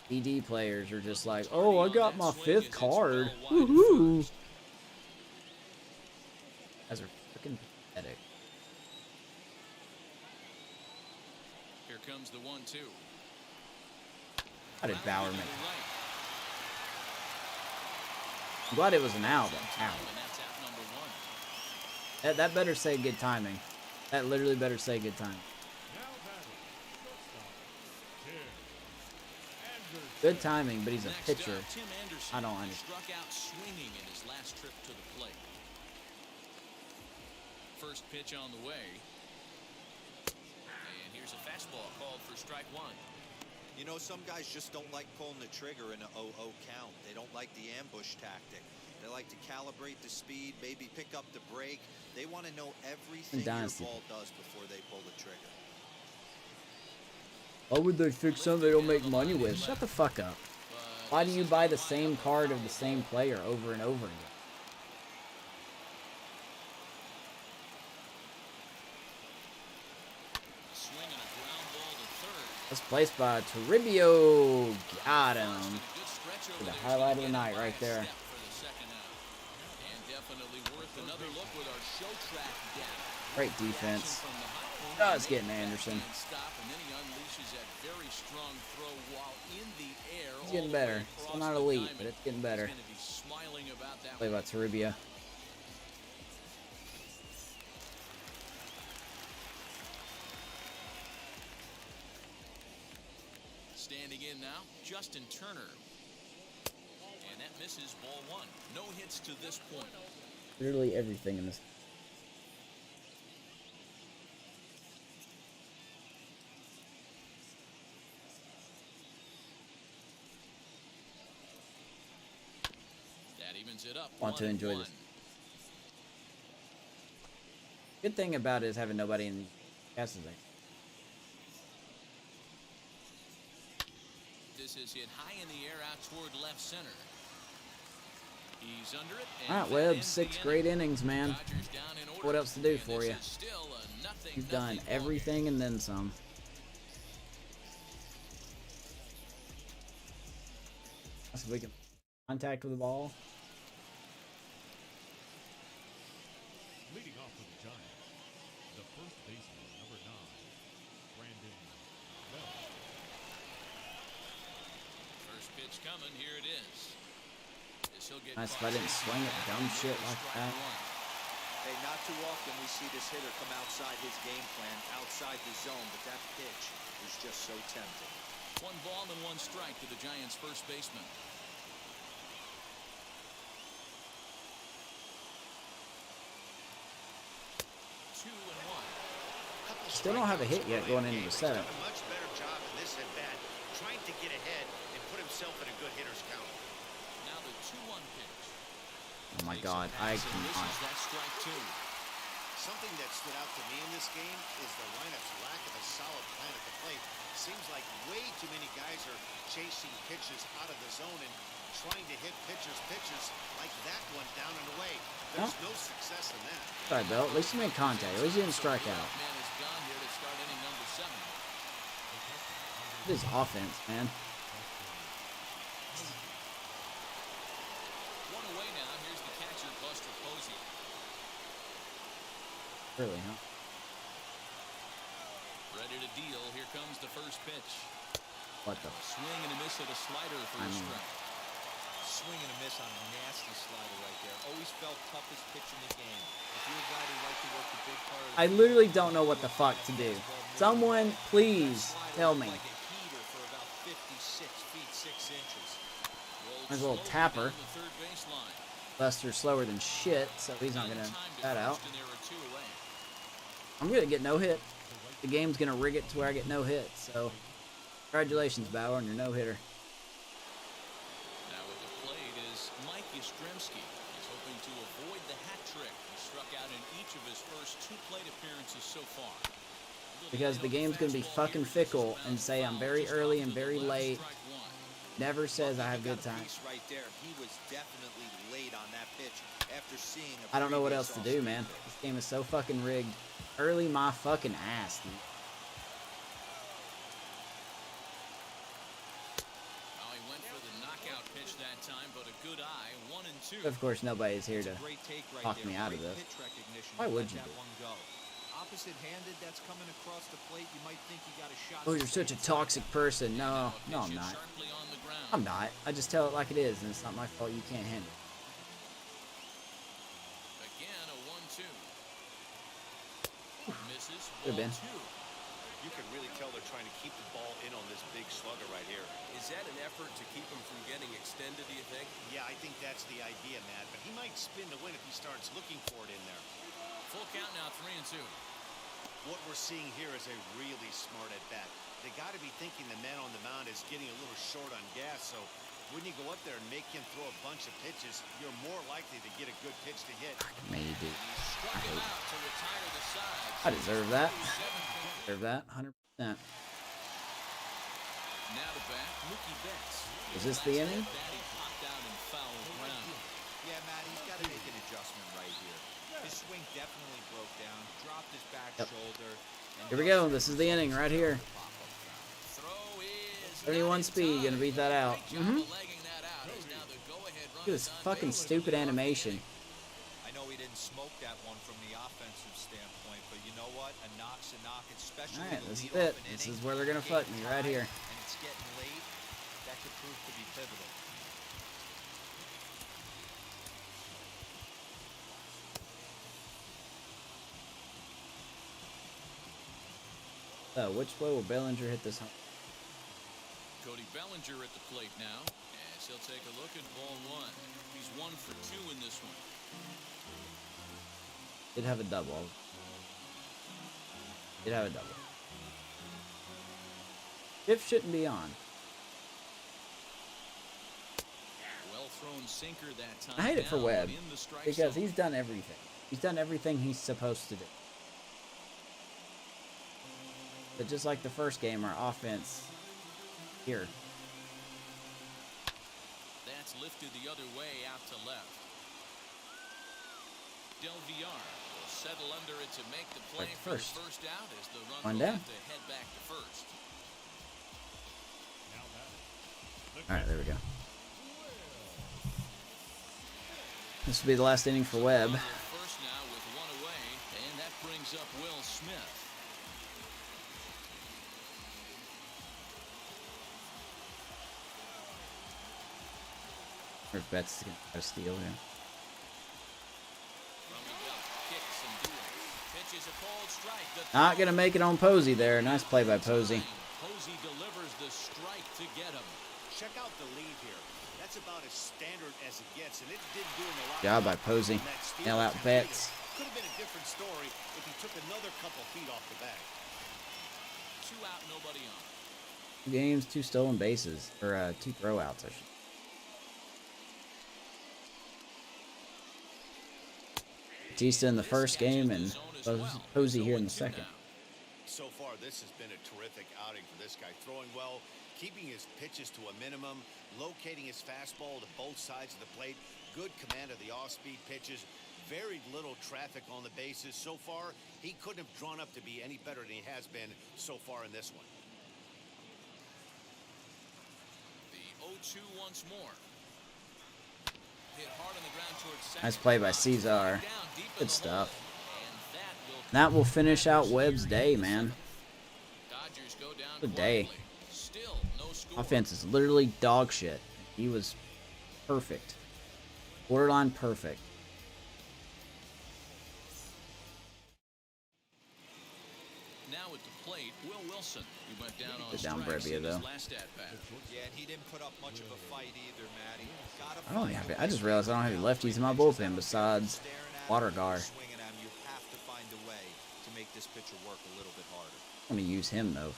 BD players are just like, oh, I got my 5th card. Woohoo! Guys are freaking pathetic. Here comes the 1-2. How did Bauer make it? I'm glad it was an out, but ow. That better say good timing. That literally better say good timing. Good timing, but he's a pitcher. I don't understand. Struck out swinging in his last trip to the plate. First pitch on the way. And here's a fastball called for strike 1. You know, some guys just don't like pulling the trigger in an 0-0 count. They don't like the ambush tactic. They like to calibrate the speed, maybe pick up the break. They want to know everything your Dynasty. ball does before they pull the trigger. Why would they fix something they don't make money with? Shut the fuck up. Why do you buy the same card of the same player over and over again? Swing and a ground ball to third. That's placed by Toribio. Got him. Good stretch over The there. highlight of the night right there. Step for the second out. And definitely worth another look with our show track data. Great defense. From the hot corner, Oh, it's getting Anderson. and stop, and then he unleashes that very strong throw while in the air. It's getting all the way better. across Still not the elite, diamond. but it's getting better. He's gonna be smiling about that Play one. by Toribio. Standing in now, Justin Turner. And that misses ball 1. No hits to this point. Literally everything in this. That evens it up. Want to 1-1. enjoy this. Good thing about it is having nobody in the passes there. This is hit high in the air out toward left center. He's under it. All right, Webb, 6 great innings, man. What else to do for you? You've done everything and then some. So we can contact with the ball. first baseman, number 9, Brandon Bell. First pitch coming. Here it is. This'll get Nice if I didn't swing at dumb shit like that. Hey, not too often we see this hitter come outside his game plan, outside the zone, but that pitch is just so tempting. 1 ball and 1 strike to the Giants' first baseman. Still don't have a hit yet going into the 7th. He's done a much better job in this at bat, trying to get ahead and put himself in a good hitter's count. Now the 2-1 pitch. Oh my God, I cannot. That strike 2. Something that stood out to me in this game is the lineup's lack of a solid plan at the plate. Seems like way too many guys are chasing pitches out of the zone and trying to hit pitchers like that one down and away. There's no success in that. Sorry, Bill. At least he made contact. At least he didn't strike out. Man is gone here to start inning number 7. This offense, man. One away now. Here's the catcher, Buster Posey. Really, huh? Ready to deal. Here comes the first pitch. What the? Swing and a miss at a slider for a strike. Swing and a miss on a nasty slider right there. Always felt toughest pitch in the game. If you're a guy who likes to work the big part of the I literally don't know what the fuck to do. Someone, please tell me. like a heater for about 56 feet 6 inches. There's a little tapper. Down the third baseline. Buster's slower than shit, so he's not gonna Time to that out. first, and there were 2 away. I'm gonna get no hit. The game's gonna rig it to where I get no hits. So, congratulations, Bauer, on your no hitter. Now at the plate is Mike Yastrzemski. He's hoping to avoid the hat trick. He struck out in each of his first 2 plate appearances so far. Because the game's gonna be fucking fickle and say I'm very early and very late. Never says I have good time. Right there. He was definitely late on that pitch after seeing I don't know what else to do, man. This game is so fucking rigged. Early my fucking ass, dude. Oh, he went for the knockout pitch that time, but a good eye. 1 and 2. Of course, nobody is here to talk me out of this. Why would you do it? Opposite-handed, that's coming across the plate. You might think you got a shot. Oh, you're such a toxic person. No, I'm not. Sharply on the ground. I'm not. I just tell it like it is, and it's not my fault you can't handle it. Again, a 1-2. Misses. Could've been. 2. You can really tell they're trying to keep the ball in on this big slugger right here. Is that an effort to keep him from getting extended, do you think? Yeah, I think that's the idea, Matt. But he might spin to win if he starts looking for it in there. Full count now, 3 and 2. What we're seeing here is a really smart at-bat. They got to be thinking the man on the mound is getting a little short on gas, so when you go up there and make him throw a bunch of pitches, you're more likely to get a good pitch to hit. Maybe. Struck him out to retire the side. I deserve that. Deserve that, 100%. Now to bat, Mookie Betts. Is this the inning? That he popped out and foul ground. Yeah, Matt, he's got to make an adjustment right here. His swing definitely broke down, dropped his back shoulder. And Here we go. This is the inning right here. Throw is 31 speed, gonna beat that out. legging that out as now the go-ahead run Look at this is on fucking base. stupid animation. I know he didn't smoke that one from the offensive standpoint, but you know what? A knock's a knock, especially Alright, in this is the lead it. off an This inning. is where they're gonna fuck me, right here. And it's getting late. That could prove to be pivotal. So, which way will Bellinger hit this home? Cody Bellinger at the plate now, as he'll take a look at ball 1. He's 1 for 2 in this one. Did have a double. Did have a double. Shift shouldn't be on. Well thrown sinker that time. I hate it for down Webb in the strike because zone. he's done everything. He's done everything he's supposed to do. But just like the first game, our offense here. That's lifted the other way out to left. Del Villar will settle under it to make the play Right, for first. the first out as the run One will down. have to head back to first. Now batting. Alright, there we go. This will be the last inning for Webb. First now with 1 away, and that brings brings up Will Smith. Or Betts is gonna try to steal him. Not gonna make it on Posey there. Nice play by Posey. Posey delivers the strike to get him. Check out the lead here. That's about as standard as it gets, and it did do him a lot. Job by Posey. Nail out Betts. Could have been a different story if he took another couple feet off the bag. 2 out, nobody on. 2 games, 2 stolen bases, or 2 throwouts. I should. Batista in the first game and Posey here in the second. So far, this has been a terrific outing for this guy. Throwing well, keeping his pitches to a minimum, locating his fastball to both sides of the plate, good command of the off-speed pitches, very little traffic on the bases. So far, he couldn't have drawn up to be any better than he has been so far in this one. The 0-2 once more. Hit hard on the ground towards second. Nice play by Cesar. Good stuff. That will finish out Webb's day, man. Good day. Offense is literally dog shit. He was perfect. Borderline perfect. Now at the plate, Will Wilson. He went down on strikes in his last at-bat. Yeah, and he didn't put up much of a fight either, Matty. I don't have it. I just realized I don't have any lefties in my bullpen besides Watergar. You have to find a way to make this pitcher work a little bit harder. I'm gonna use him though.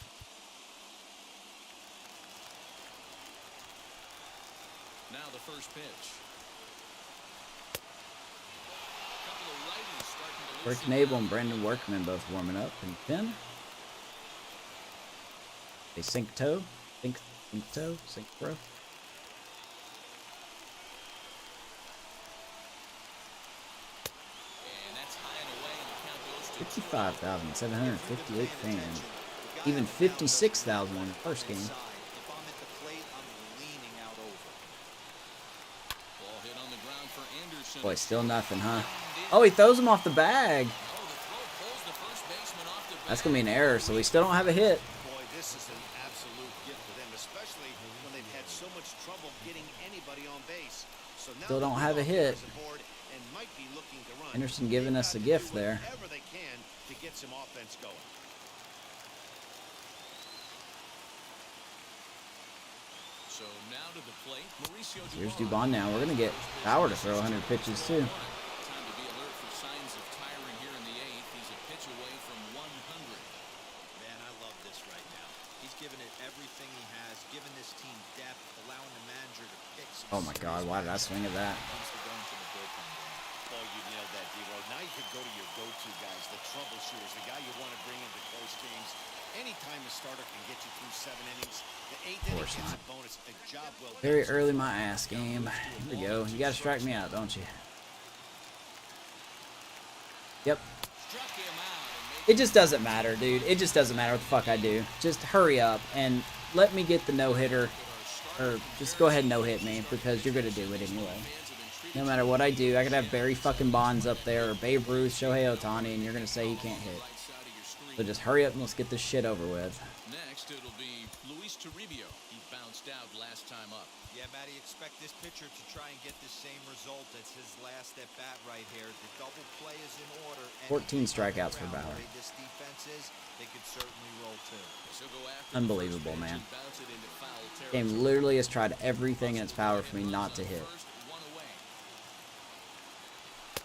Now the first pitch. Rick Nabel and Brandon Workman both warming up in 10. They sink toe, sink toe, sink bro. And that's high and away, and the count goes to 55,758 fans. Even 56,000 in the first game. If I'm at the plate, I'm leaning out over. Ball hit on the ground for Anderson. Boy, still nothing, huh? Oh, he throws him off the bag. That's going to be an error, so we still don't have a hit. Boy, this is an absolute gift for them, especially when they've had so much trouble getting anybody on base. So now Still don't have a hit. And might be looking to run. Anderson giving us a gift there. Whatever they can to get some offense going. So now to the plate, Mauricio Here's Dubon now. We're going to get Bauer to throw 100 pitches too. Time to be alert for signs of tiring here in the 8th. He's a pitch away from 100. Man, I love this right now. He's given it everything he has, given this team depth, allowing the manager to pick some. Oh my God, why did I swing at that? Needs to go into the bullpen. Oh, you nailed that, D-Roy. Now you could go to your go-to guys, the troubleshooters, the guy you want to bring into close games. Anytime a starter can get you through 7 innings, the 8th inning gets a bonus. A job well done. Very early my ass game. Here we go. You got to strike me out, don't you? Yep. It just doesn't matter, dude. It just doesn't matter what the fuck I do. Just hurry up and let me get the no-hitter. Or just go ahead and no-hit me because you're going to do it anyway. No matter what I do, I could have Barry fucking Bonds up there or Babe Ruth, Shohei Ohtani, and you're going to say he can't hit. So just hurry up and let's get this shit over with. Next, it'll be Luis Toribio. He bounced out last time up. Yeah, Matty, expect this pitcher to try and get the same result as his last at bat right here. The double play is in order. 14 strikeouts for Bauer. This defense is, they could certainly roll too. So go after Unbelievable, man. bounce it into foul Game territory. literally has tried everything in its power for me not to hit. One away.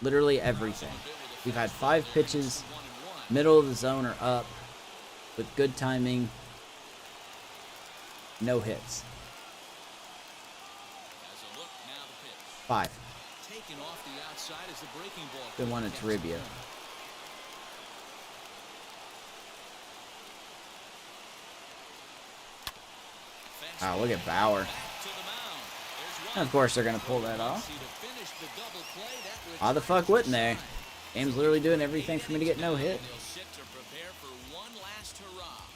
Literally everything. We've had 5 pitches, middle of the zone or up, with good timing, no hits. As a look, now the pitch. 5. Taken off the outside as the breaking ball. Good one at Toribio. Wow, look at Bauer. And of course they're going to pull that off. Why the fuck wouldn't they? Game's literally doing everything for me to get no hit.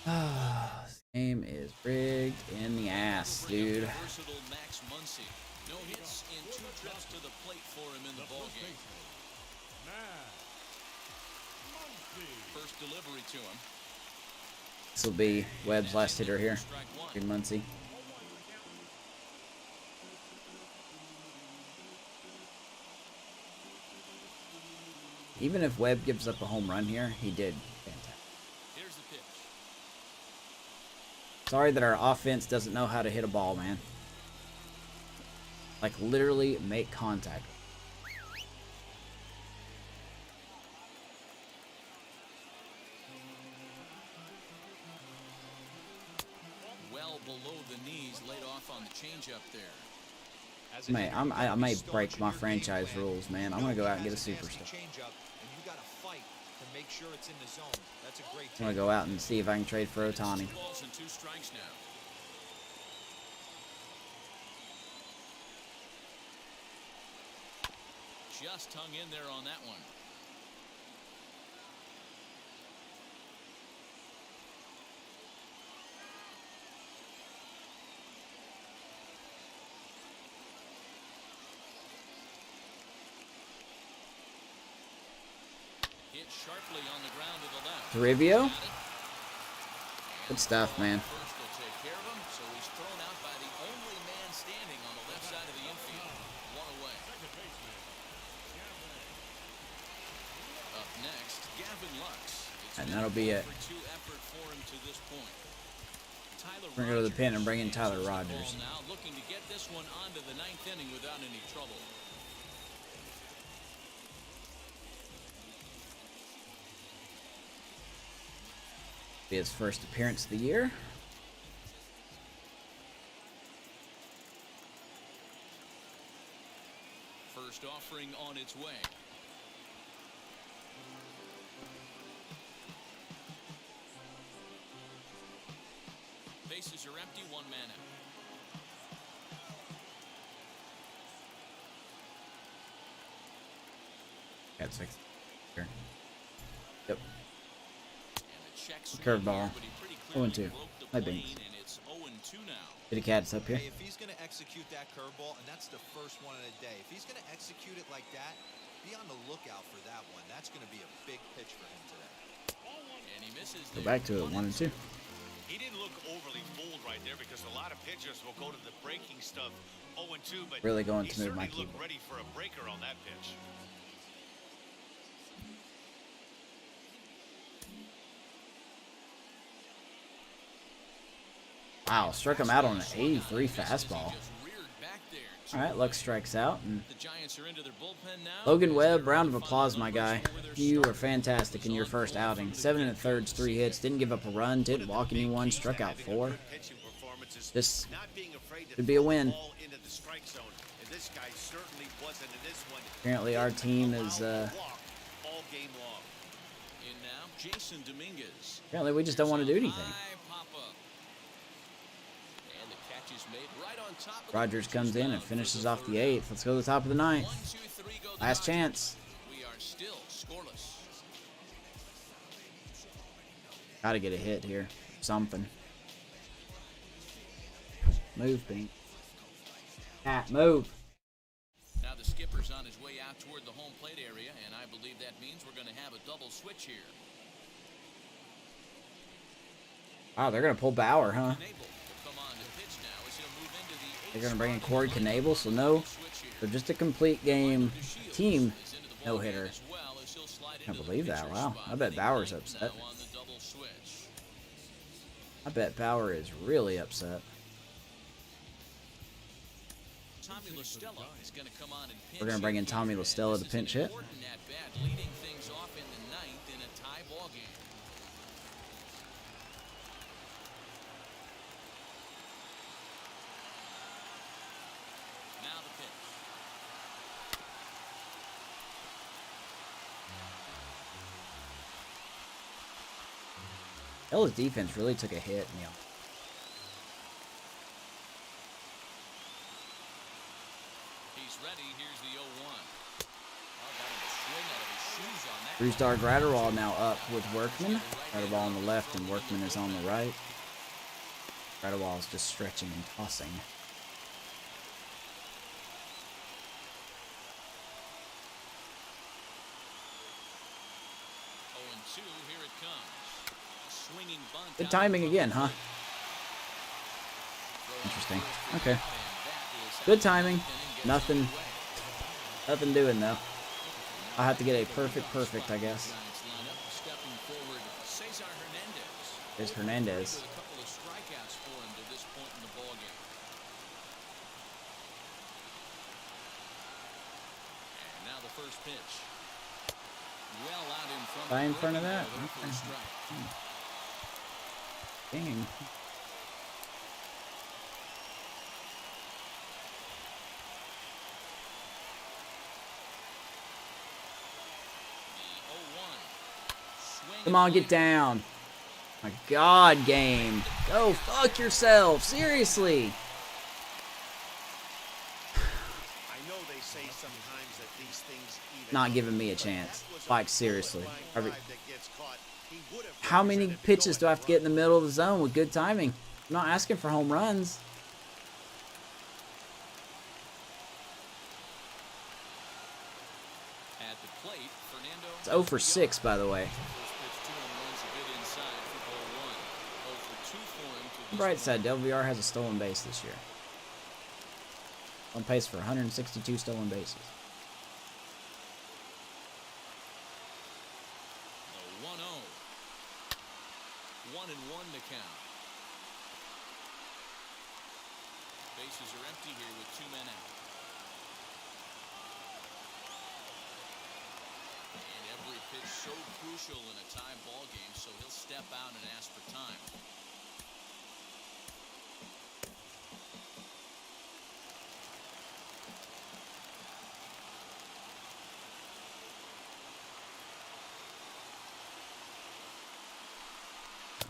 This game is rigged in the ass, dude. No hits in 2 trips to the plate for him in the ballgame. first delivery to him. This will be Webb's last hitter here. Strike one. Good Muncie. Even if Webb gives up a home run here, he did fantastic. Here's the pitch. Sorry that our offense doesn't know how to hit a ball, man. Like, literally make contact. Well below the knees, laid off on the changeup there. Mate, I may break my franchise rules, man. I'm gonna go out and get a superstar. I'm gonna go out and see if I can trade for Ohtani. 2 balls and 2 strikes now. Just hung in there on that one. Hit sharply on the ground to the left. Toribio? Good stuff, man. First will take care of him, so he's thrown out by the only man standing on the left side of the infield. 1 away. Up next, Gavin Lux. And that'll be it. #2 effort for him to this point. Tyler We're gonna go to the pen and bring in Rogers Tyler answers the Rogers. ball now, looking to get this one onto the 9th inning without any trouble. Be his first appearance of the year. First offering on its way. Bases are empty, 1 man out. That's 6. Sure. Yep. Curveball. 0-2. My Binks. Kitty Cat's up here. Hey, if he's going to execute that curveball, and that's the first one of the day, if he's going to execute it like that, be on the lookout for that one. That's going to be a big pitch for him today. And he misses. Go back to it, 1-2. He didn't look overly fooled right there because a lot of pitchers will go to the breaking stuff 0-2, but Really going he to move my certainly looked keyboard. ready for a breaker on that pitch. Wow, struck him out on an 83 fastball. Alright, Lux strikes out. And The Giants are into their bullpen now. Logan Webb, round of applause, my guy. You were fantastic in your first outing. 7 1/3, 3 hits, didn't give up a run, didn't walk anyone, struck out 4. This could be a win. Apparently our team is, In now, Jason Dominguez. apparently we just don't want to do anything. High pop-up. And the catch is made right on top of the Rogers pitcher's comes in and glove. finishes off the 8th. Let's go to the top of the 9th. 1, 2, 3, go the Last Dodgers. chance. We are still scoreless. Gotta get a hit here. Something. Move, Pink. Cat, move. Now the skipper's on his way out toward the home plate area, and I believe that means we're going to have a double switch here. Wow, they're gonna pull Bauer, huh? Knable will come on to pitch now as he'll move into the They're gonna bring in Corey Knable, so no. So just a complete game team no-hitter. Can't believe that. Wow. I bet Bauer's upset. I bet Bauer is really upset. Tommy LaStella is going to come on and pinch. We're gonna bring in Tommy LaStella to pinch hit. Important at bat, leading things off in the 9th in a tie ball game. Now the pitch. Ella's defense really took a hit, Neil. He's ready. Here's the 0-1. Swing out of his shoes on that. Three-star Gratterwall now up with Workman. Gratterwall on the left and Workman is on the right. Gratterwall is just stretching and tossing. 2, here it comes. A swinging bunt. Good timing again, huh? Interesting. Okay. Good timing. Nothing doing though. I'll have to get a perfect, I guess. There's Hernandez. A couple of strikeouts for him to this point in the ballgame. And now the first pitch. Well out in front. Right in front of that. Okay. Dang. Come on, get down. My God, game. Go fuck yourself. Seriously. I know they say sometimes that these things even Not giving me a chance. Like, seriously. How many pitches do I have to get in the middle of the zone with good timing? I'm not asking for home runs. At the plate, Fernando. It's 0 for 6, by the way. Bright side, Del VR has a stolen base this year. On pace for 162 stolen bases. The 1-0. 1-1 to count. Bases are empty here with 2 men out. And every pitch so crucial in a tie ball game, so he'll step out and ask for time.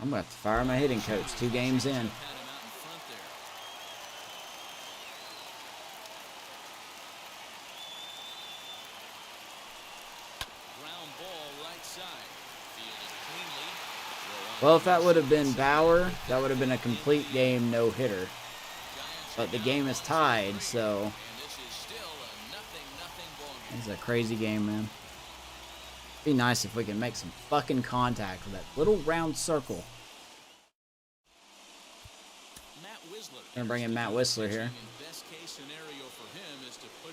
I'm going to have to fire my hitting coach 2 games in. Had him out in front there. Ground ball right side. Fielded cleanly. Well, if that would have been Bauer, that would have been a complete game no-hitter. But the game is tied, so... And this is still a 0-0 ball game. It's a crazy game, man. Be nice if we can make some fucking contact with that little round circle. Gonna bring in Matt Whistler here.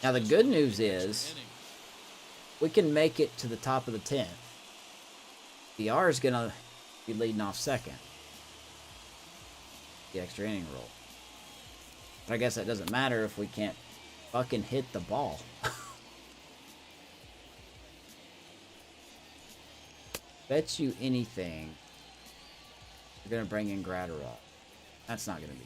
Now the good news is we can make it to the top of the 10th. VR is gonna be leading off second. The extra inning roll. But I guess that doesn't matter if we can't fucking hit the ball. Bet you anything you're gonna bring in Gratterall. That's not gonna be.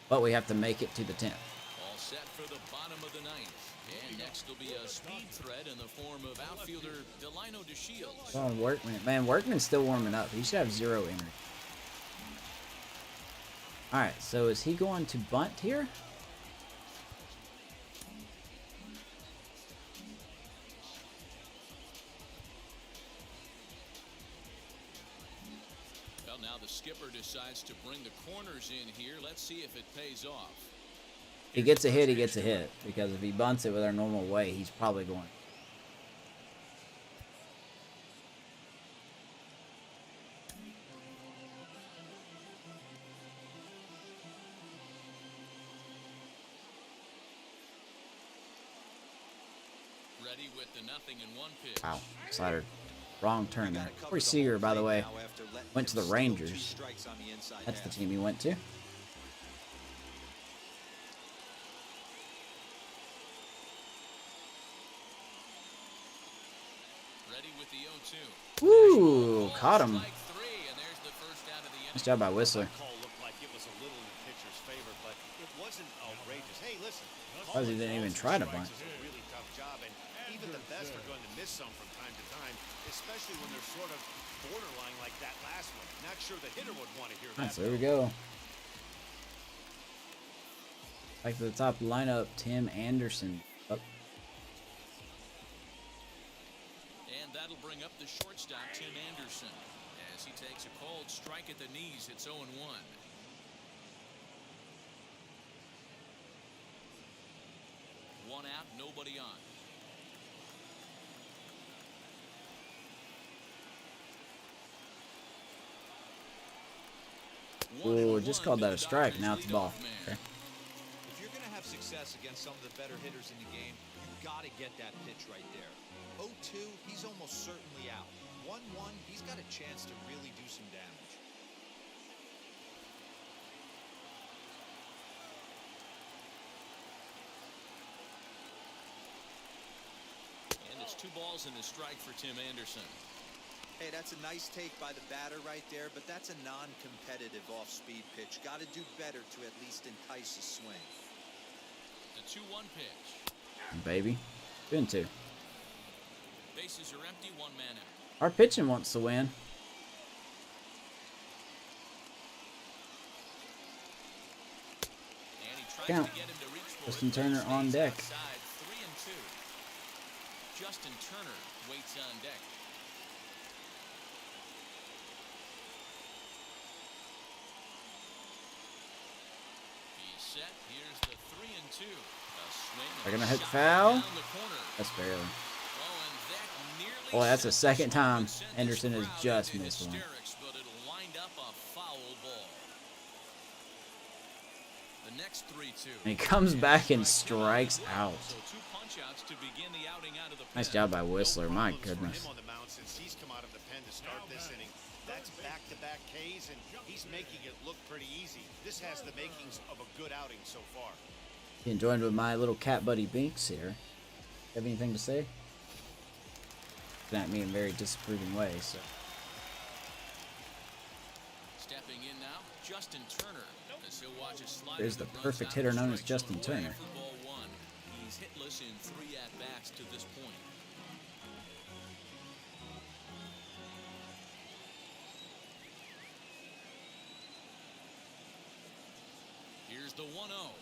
But we have to make it to the 10th. All set for the bottom of the 9th. And next will be a speed threat in the form of outfielder Delino DeShields. Oh, Workman. Man, Workman's still warming up. He should have 0 energy. Alright, so is he going to bunt here? Well, now the skipper decides to bring the corners in here. Let's see if it pays off. If he gets a hit, he gets a hit. Because if he bunts it with our normal way, he's probably going. Ready with the 0-1 pitch. Wow, slider. Wrong turn there. Corey Seager, by the way, went to the Rangers. That's the team he went to. Ready with the 0-2. Woo, caught him. Strike 3, and there's the first out of the inning. Nice job by Whistler. Call looked like it was a little in the pitcher's favor, but it wasn't outrageous. Hey, listen. Surprised he didn't even try to bunt. It's a really tough job, and even the best are going to miss some from time to time, especially when they're sort of borderline like that last one. Not sure the hitter would want to hear that. Nice, there we go. Back to the top lineup, Tim Anderson. Up. And that'll bring up the shortstop, Tim Anderson, as he takes a cold strike at the knees. It's 0-1. One out, nobody on. Ooh, just called that a strike. Now it's a ball. Okay. If you're going to have success against some of the better hitters in the game, you got to get that pitch right there. 0-2, he's almost certainly out. 1-1, he's got a chance to really do some damage. And it's 2 balls and a strike for Tim Anderson. Hey, that's a nice take by the batter right there, but that's a non-competitive off-speed pitch. Got to do better to at least entice a swing. The 2-1 pitch. Baby. 2-2. Bases are empty, 1 man out. Our pitching wants to win. And he tries Count. to get him to reach for Justin it, but Turner he on stays deck. outside, 3-2. Justin Turner waits on deck. He's set. Here's the 3-2. A swing. They're gonna and a hit shot foul. down the corner. That's barely. Oh, and that nearly Boy, that's the sent second this one time and sent this Anderson has crowd just into missed one. hysterics, but it'll wind up a foul ball. The next 3-2. And he comes back and strikes out. So 2 punch-outs to begin the outing out of the Nice pen. job by Whistler. My Problems for goodness. him on the mound since he's come out of the pen to start this inning. That's back-to-back Ks, and he's making it look pretty easy. This has the makings of a good outing so far. Being joined with my little cat buddy Binks here. Have anything to say? Looking at me in a very disapproving way. So Stepping in now, Justin Turner. As he'll watch a slider there's the that runs perfect out hitter of known as strike zone Justin away Turner. for ball 1. He's hitless in 3 at-bats to this point. Here's the 1-0.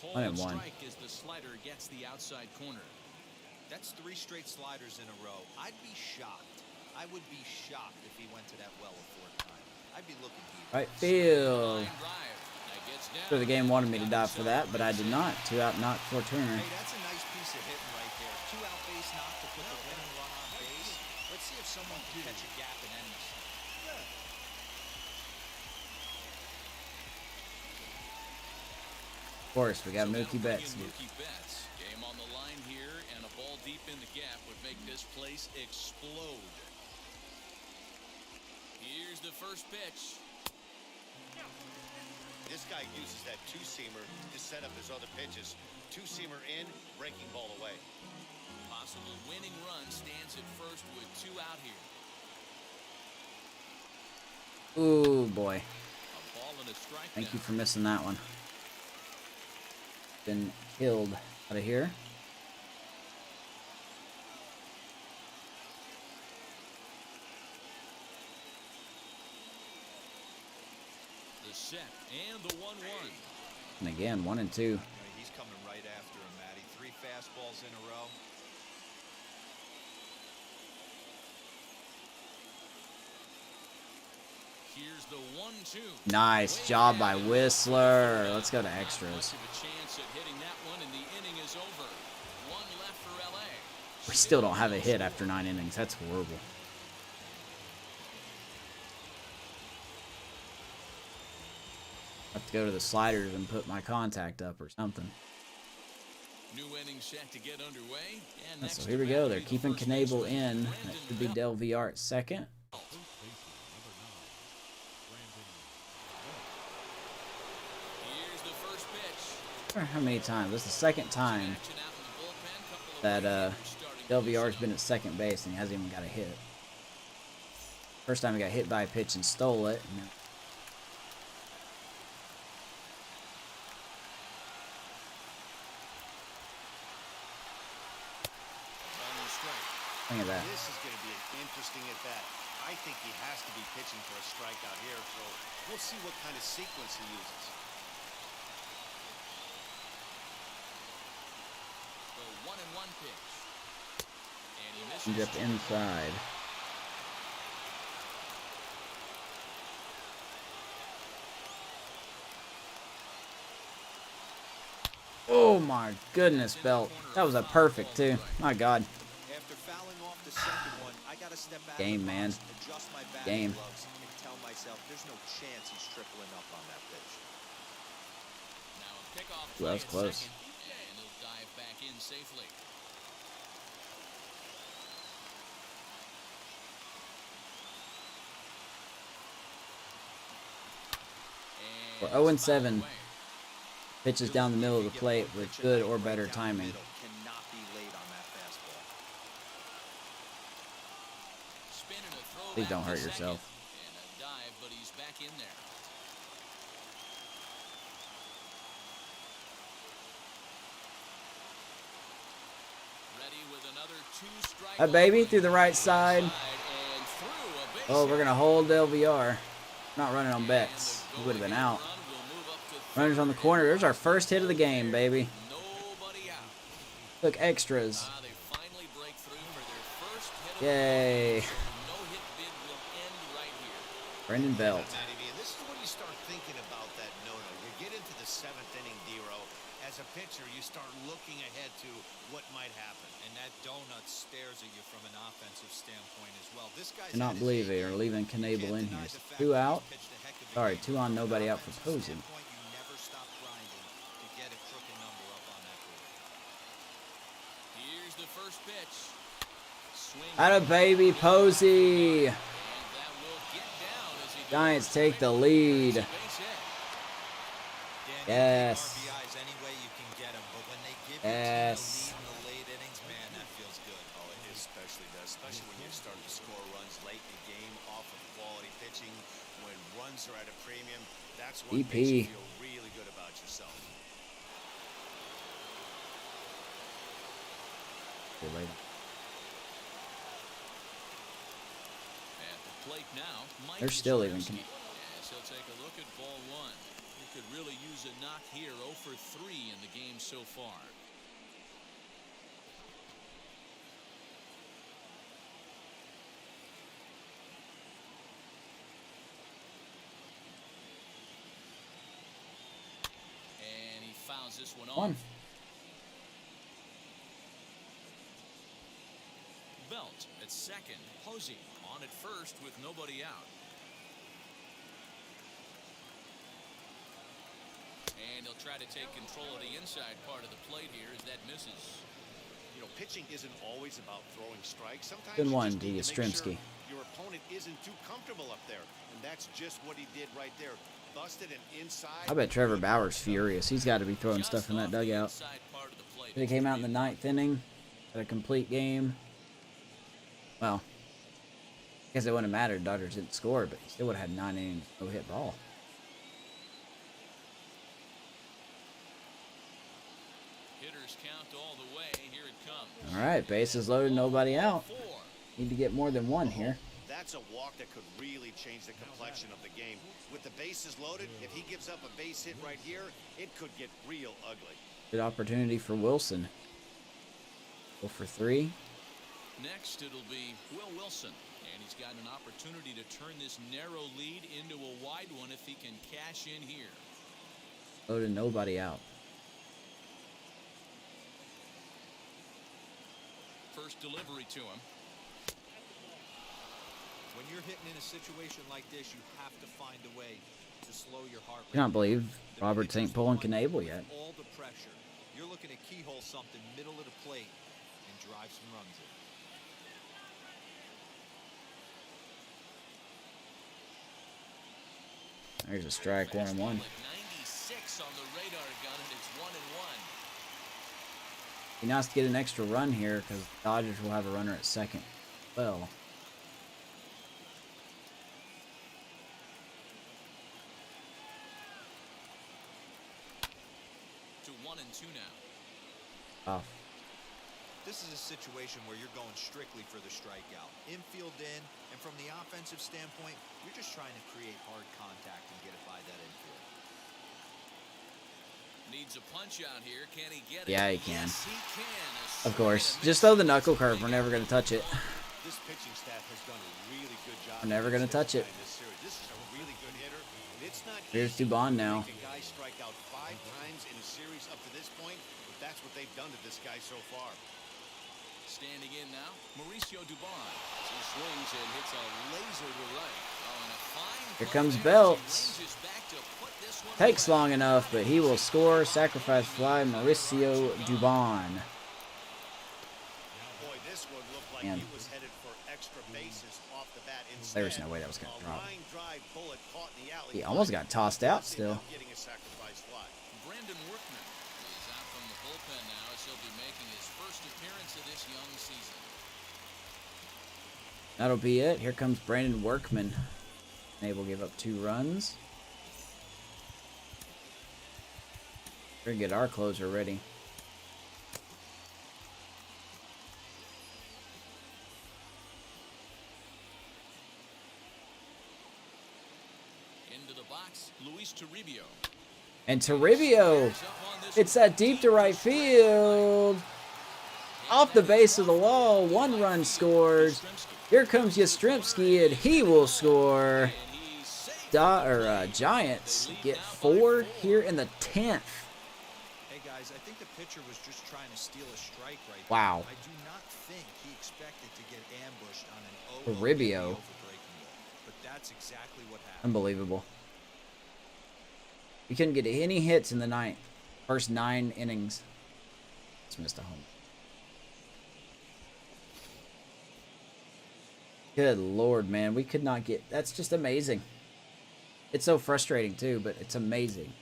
Called 1-1. strike as the slider gets the outside corner. That's 3 straight sliders in a row. I'd be shocked. I would be shocked if he went to that well a 4th time. I'd be looking heated. right field. Line drive. That gets down. So the game wanted me to die for that, but I did not. 2 out knock for Turner. Hey, that's a nice piece of hitting right there. 2 out base knock to put the winning run on base. Let's see if someone can catch a gap and end this. Of course, we got So Mookie that'll bring Betts. in Mookie Betts. Game on the line here, and a ball deep in the gap would make this place explode. Here's the first pitch. This guy uses that 2-seamer to set up his other pitches. 2-seamer in, breaking ball away. Possible winning run stands at first with 2 out here. Ooh, boy. A ball and a strike. Thank you for missing that one. Been killed out of here. The set and the 1-1. And again, 1 and 2. You know, he's coming right after him, Matty. 3 fastballs in a row. Here's the 1-2. Nice job by Whistler. Let's go to extras. Much of a chance at hitting that one, and the inning is over. 1 left for LA. We still don't have a hit after 9 innings. That's horrible. I have to go to the sliders and put my contact up or something. New inning set to get underway. And next So here we go. They're to bat, keeping the first Knable baseman, in. That Brandon should be Belt. Del VR at second. Here's the first pitch. How many times? This is the second time Action out in the bullpen. Couple of that relievers starting Del to VR's loosen been up. at second base and he hasn't even got a hit. First time he got hit by a pitch and stole it. And then Ball and a strike. look at that. This is going to be an interesting at bat. I think he has to be pitching for a strikeout here, so we'll see what kind of sequence he uses. The 1-1 pitch. And he misses. He's up inside. Oh my goodness, Belt. That was a perfect too. My God. After fouling off the second one, I gotta step back Game, the man. box, adjust my batting Game. gloves, and tell myself there's no chance he's tripling up on that pitch. Now a pickoff Ooh, that was play at close. second, and he'll dive back in safely. We're And 0-7. away. Pitches down the middle of the plate with good or better Right down the timing. middle. Cannot be late on that fastball. Spin and a throw Please back don't to hurt second. yourself. And a dive, but he's back in there. Ready with another two-strike. Hi, baby, offering. through the right side. And through a base Oh, we're hit. going to hold LVR. Not running on And bets. the He would have been go-ahead out. run will move up to Runners on the third. corner. There's our first hit of the game, baby. Nobody out. Look, extras. They finally break through for their first hit of Yay. the no-hit bid will end right here. Brendan Belt. Matty V, and this is when you start thinking about that no-no. You get into the 7th inning, D-Row. As a pitcher, you start looking ahead to what might happen. And that donut stares at you from an offensive standpoint as well. This guy's Cannot believe they are leaving Knable in here. 2 out. Sorry, 2 on, nobody out for Posey. You never stop grinding to get a crooked number up on that board. Here's the first pitch. Swing. Atta baby, Posey. And that will get down as he Giants take the lead. delivers a base hit. Dan, Yes. RBIs any way you can get them, but when they give you Yes. the lead in the late innings, man, that feels good. Oh, it especially does, especially when you're starting to score runs late in the game off of quality pitching. When runs are at a premium, that's what makes you feel really good about yourself. At the plate now, Mike They're still even. Yastrzemski. Yes, he'll take a look at ball one. He could really use a knock here. 0 for 3 in the game so far. And he fouls this one off. Belt at second. Posey on at first with nobody out. And he'll try to take control of the inside part of the plate here as that misses. You know, pitching isn't always about throwing strikes. Sometimes Good you one, just need to make Yastrzemski. sure your opponent isn't too comfortable up there, and that's just what he did right there. Busted him inside. I bet Trevor Bauer's furious. He's got to be throwing Just stuff in that off the dugout. inside part of the plate. They came out in the 9th inning. Had a complete game. Well, I guess it wouldn't have mattered. Dodgers didn't score, but he still would have had 9 innings, no hit ball. Hitters count all the way. Here it comes. All right, bases loaded, nobody out. 4. Need to get more than one here. That's a walk that could really change the complexion of the game. With the bases loaded, if he gives up a base hit right here, it could get real ugly. Good opportunity for Wilson. 0 for 3. Next, it'll be Will Wilson. And he's got an opportunity to turn this narrow lead into a wide one if he can cash in here. Loaded, nobody out. First delivery to him. When you're hitting in a situation like this, you have to find a way to slow your heart I rate. cannot believe The Robert pitcher's St. Paul and one Knable with yet. all the pressure. You're looking to keyhole something middle of the plate and drive some runs in. There's a strike, 1-1. At 96 on the radar gun, and it's 1-1. Be nice to get an extra run here because Dodgers will have a runner at second. Well, To 1-2 now. off. This is a situation where you're going strictly for the strikeout. Infield in, and from the offensive standpoint, you're just trying to create hard contact and get it by that infield. Needs a punch out here. Can he get it? Yeah, he can. Yes, he can. Of course. Just throw the knuckle curve. We're never going to touch it. This pitching staff has done a really good job. We're never gonna touch it. in this series. This is a really good hitter. And it's not Here's easy Dubon to now. make a guy strike out 5 times in a series up to this point, but that's what they've done to this guy so far. Standing in now, Mauricio Dubon. He swings and hits a laser to right. Oh, and a fine Here play comes there. Belts. He ranges back to put this one Takes away. long enough, but he will score. Sacrifice fly, Mauricio Dubon. Boy, this one looked like Man. he was headed for extra bases off the bat. There was Instead, no way that was going to a drop. line drive bullet caught in the alley. He almost got tossed out still. Getting a sacrifice fly. Brandon Workman is out from the bullpen now as he'll be making his first appearance of this young season. That'll be it. Here comes Brandon Workman. Able to give up 2 runs. We're going to get our closer ready. Into the box, Luis Toribio. And Toribio, it's that deep to right field. Off the base of the wall, 1 run scores. Here comes Yastrzemski, and he will score. Giants get 4 here in the 10th. Hey guys, I think the pitcher was just trying to steal a strike right Wow. there. I do not think he expected to get ambushed on an Toribio. over breaking ball, but that's exactly what happened. Unbelievable. He couldn't get any hits in the 9th. First 9 innings. Just missed a home. Good Lord, man. We could not get... That's just amazing. It's so frustrating, too, but it's amazing.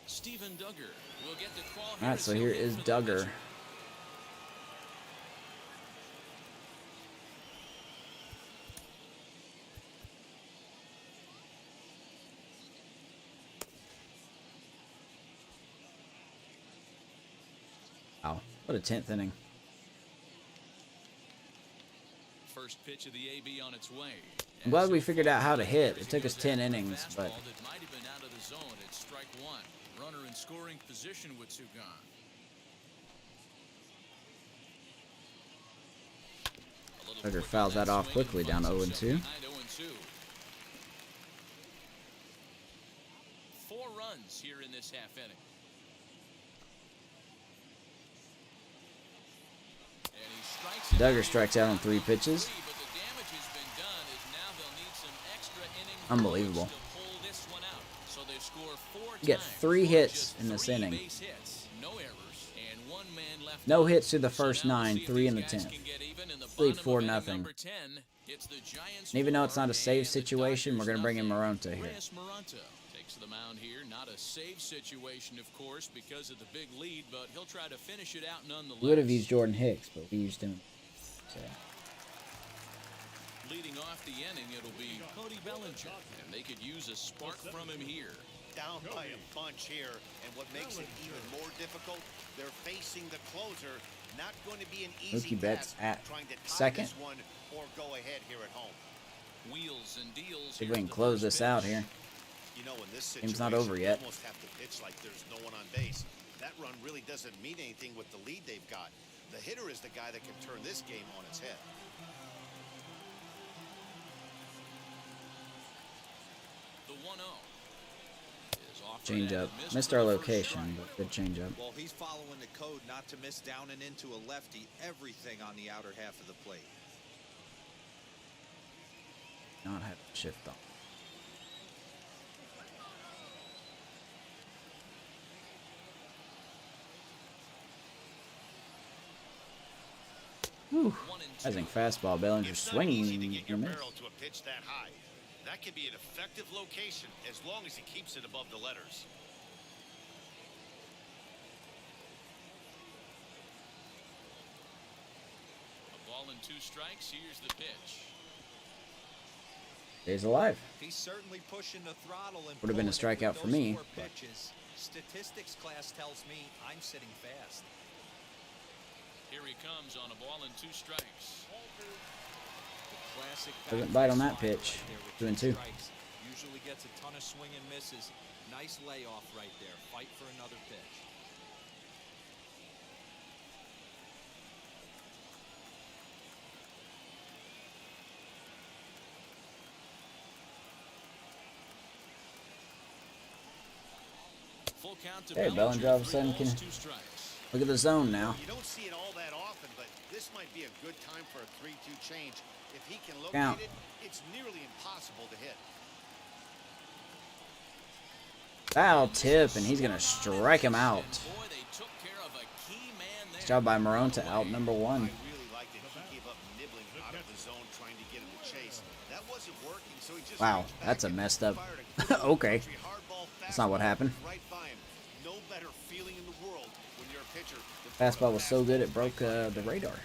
Steven Duggar will get the call. All right, so here is Duggar. Wow, what a 10th inning. First pitch of the AB on its way. I'm glad we figured out how to hit. It took us 10 innings, but Fastball that might have been out of the zone at strike 1. Runner in scoring position with 2 gone. Duggar fouls that off quickly, down 0-2. 4 runs here in this half inning. Duggar strikes out on 3 pitches. Unbelievable. You get 3 hits in this inning. No hits through the first 9, 3 in the 10th. Lead 4-0. And even though it's not a save situation, we're going to bring in Moronta here. Takes the mound here. Not a save situation, of course, because of the big lead, but he'll try to finish it out nonetheless. We would have used Jordan Hicks, but we used him. So. Leading off the inning, it'll be Cody Bellinger, and they could use a spark from him here. Down by a bunch here, and what makes it even more difficult, they're facing the closer. Not going to be an easy Mookie Betts task at trying to tie second. this one or go ahead here at home. Wheels and deals. See if we can close this out here. You know, in this Game's situation, not over yet. you almost have to pitch like there's no one on base. That run really doesn't mean anything with the lead they've got. The hitter is the guy that can turn this game on its head. The 1-0 is off. Change up. Missed our location, but good change up. Well, he's following the code not to miss down and into a lefty. Everything on the outer half of the plate. Not have to shift off. Whew. Rising fastball. Bellinger It's not swinging easy to get your and miss. barrel to a pitch that high. That can be an effective location as long as he keeps it above the letters. A ball and 2 strikes. Here's the pitch. Stays alive. He's certainly pushing the throttle and Would have been a pulling it strikeout with for those me, 4 but- pitches. Statistics class tells me I'm sitting fast. Here he comes on a ball and 2 strikes. The classic Doesn't bite on that backwards pitch. slide right 2 there with and 2 2. strikes. Usually gets a ton of swing and misses. Nice layoff right there. Fight for another pitch. full count to Hey, Bellinger all of a sudden 3 can balls, 2 strikes. look at the zone now. You don't see it all that often, but this might be a good time for a 3-2 change. If he can locate Count. it, it's nearly impossible to hit. Foul tip, and he's gonna strike him out. Boy, they took care of a key man there. Nice job by Marone to out number I one. really liked that he gave up nibbling out of the zone trying to get him to chase. That wasn't working, so he just Wow, reached back that's a and messed up. fired a good Okay. country hardball That's not what fastball happened. right by him. No better feeling in the world when you're a pitcher than throwing a Fastball was so good it fastball broke right by the him. radar.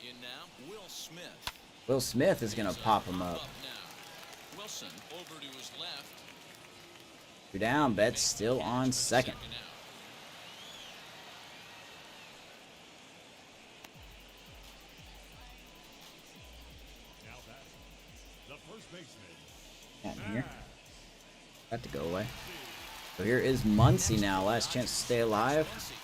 In now, Will Smith. Will Smith is gonna pop him up. Now. Wilson over to his left. 2 down. Betts still on second. Second out. Now batting, the first baseman. Can't hear. Got to go away. So here is Muncy now. Last chance to stay alive. Muncy.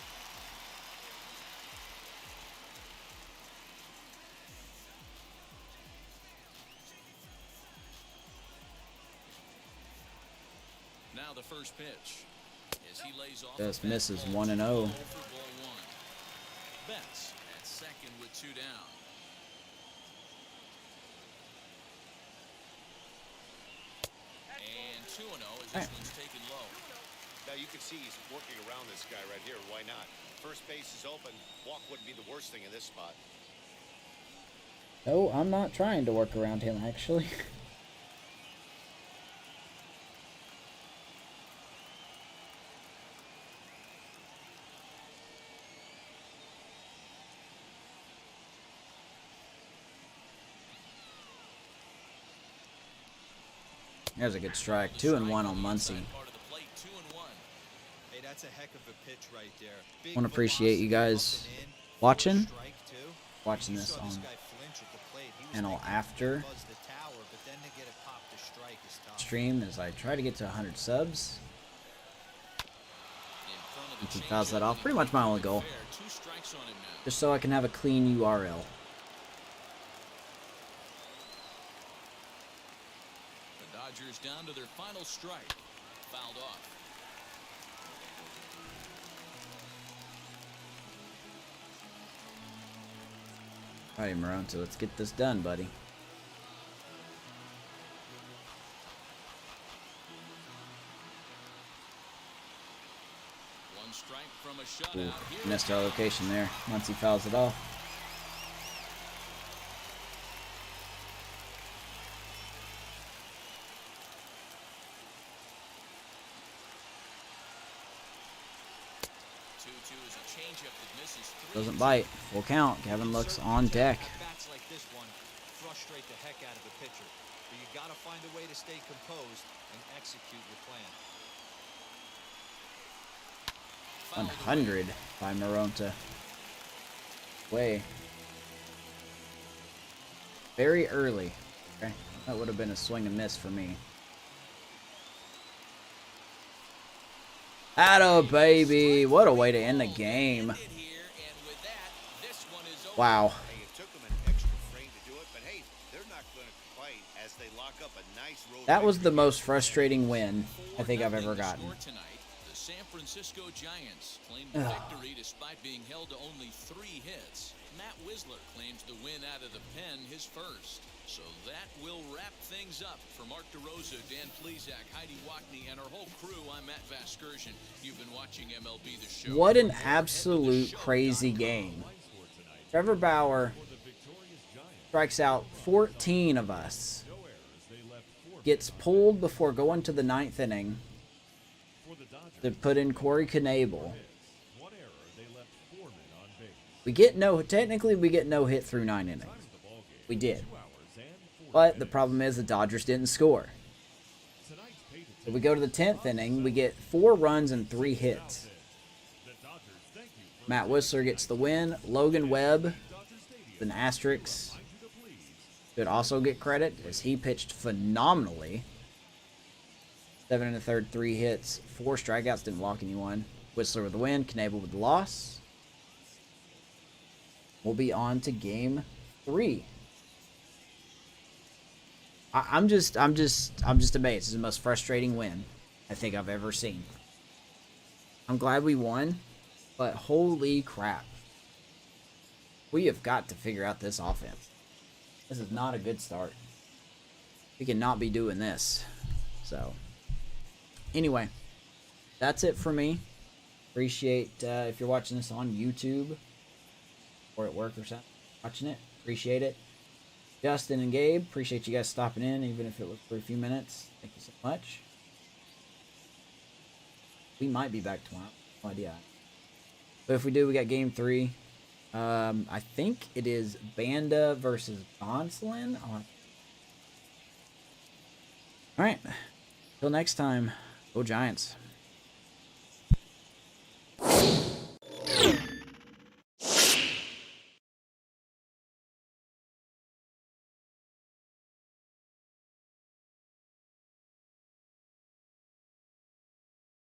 Now the first pitch. As he lays off Just a misses fastball, 1 and 0. 0 for ball 1. Betts at second with 2 down. And 2 and 0 as this Right. one's taken low. Now you can see he's working around this guy right here. Why not? First base is open. Walk wouldn't be the worst thing in this spot. No, I'm not trying to work around him, actually. There's a good strike. 2 and 1 on Muncy. Part of the plate, 2 and 1. Hey, that's a heck of a pitch right there. Big Wanna appreciate you velocity guys up and in. watching. Strike two. Watching You this saw on guy flinch at the plate. He was channel thinking after buzz the tower, but then to get it popped to strike is tough. stream as I try to get to 100 subs. In front of the And he changeup, fouls that off. and Pretty much my only fair. goal. 2 strikes on him now. Just so I can have a clean URL. The Dodgers down to their final strike. Fouled off. Alrighty, Marone, so let's get this done, buddy. One strike from a Ooh, shutout. Here missed our location there. Once he fouls it off. is a changeup that misses 3. Doesn't bite. Full count. Kevin looks on deck. Bats like this one frustrate the heck out of a pitcher, but you got to find a way to stay composed and execute your plan. 100 by Maronta. Way. Very early. Okay. That would have been a swing and miss for me. Atta baby. What a way to end the game. Wow. Hey, it took them an extra frame to do it, but hey, they're not going to complain as they lock up a nice road. That was the most frustrating win I think I've ever gotten. Tonight, the San Francisco Giants claimed the victory despite being held to only 3 hits. Matt Wisler claims the win out of the pen, his first. So that will wrap things up. For Mark DeRosa, Dan Plezak, Heidi Wackney, and our whole crew, I'm Matt Vasgersian. You've been watching MLB The Show. What an absolute crazy game. Trevor Bauer strikes out 14 of us. Gets pulled before going to the 9th inning to put in Corey Knebel. We get technically we get no hit through 9 innings. We did. But the problem is the Dodgers didn't score. So we go to the 10th inning, we get 4 runs and 3 hits. Matt Wisler gets the win. Logan Webb, an asterisk, should also get credit as he pitched phenomenally. 7 1/3, 3 hits, 4 strikeouts, didn't walk anyone. Wisler with the win, Knebel with the loss. We'll be on to game 3. I'm just amazed. It's the most frustrating win I think I've ever seen. I'm glad we won, but holy crap. We have got to figure out this offense. This is not a good start. We cannot be doing this. So, anyway, that's it for me. Appreciate if you're watching this on YouTube or at work or something, watching it. Appreciate it. Justin and Gabe, appreciate you guys stopping in, even if it was for a few minutes. Thank you so much. We might be back tomorrow. No idea. But if we do, we got game 3. I think it is Banda versus Bonslin. Alright. Till next time, go Giants.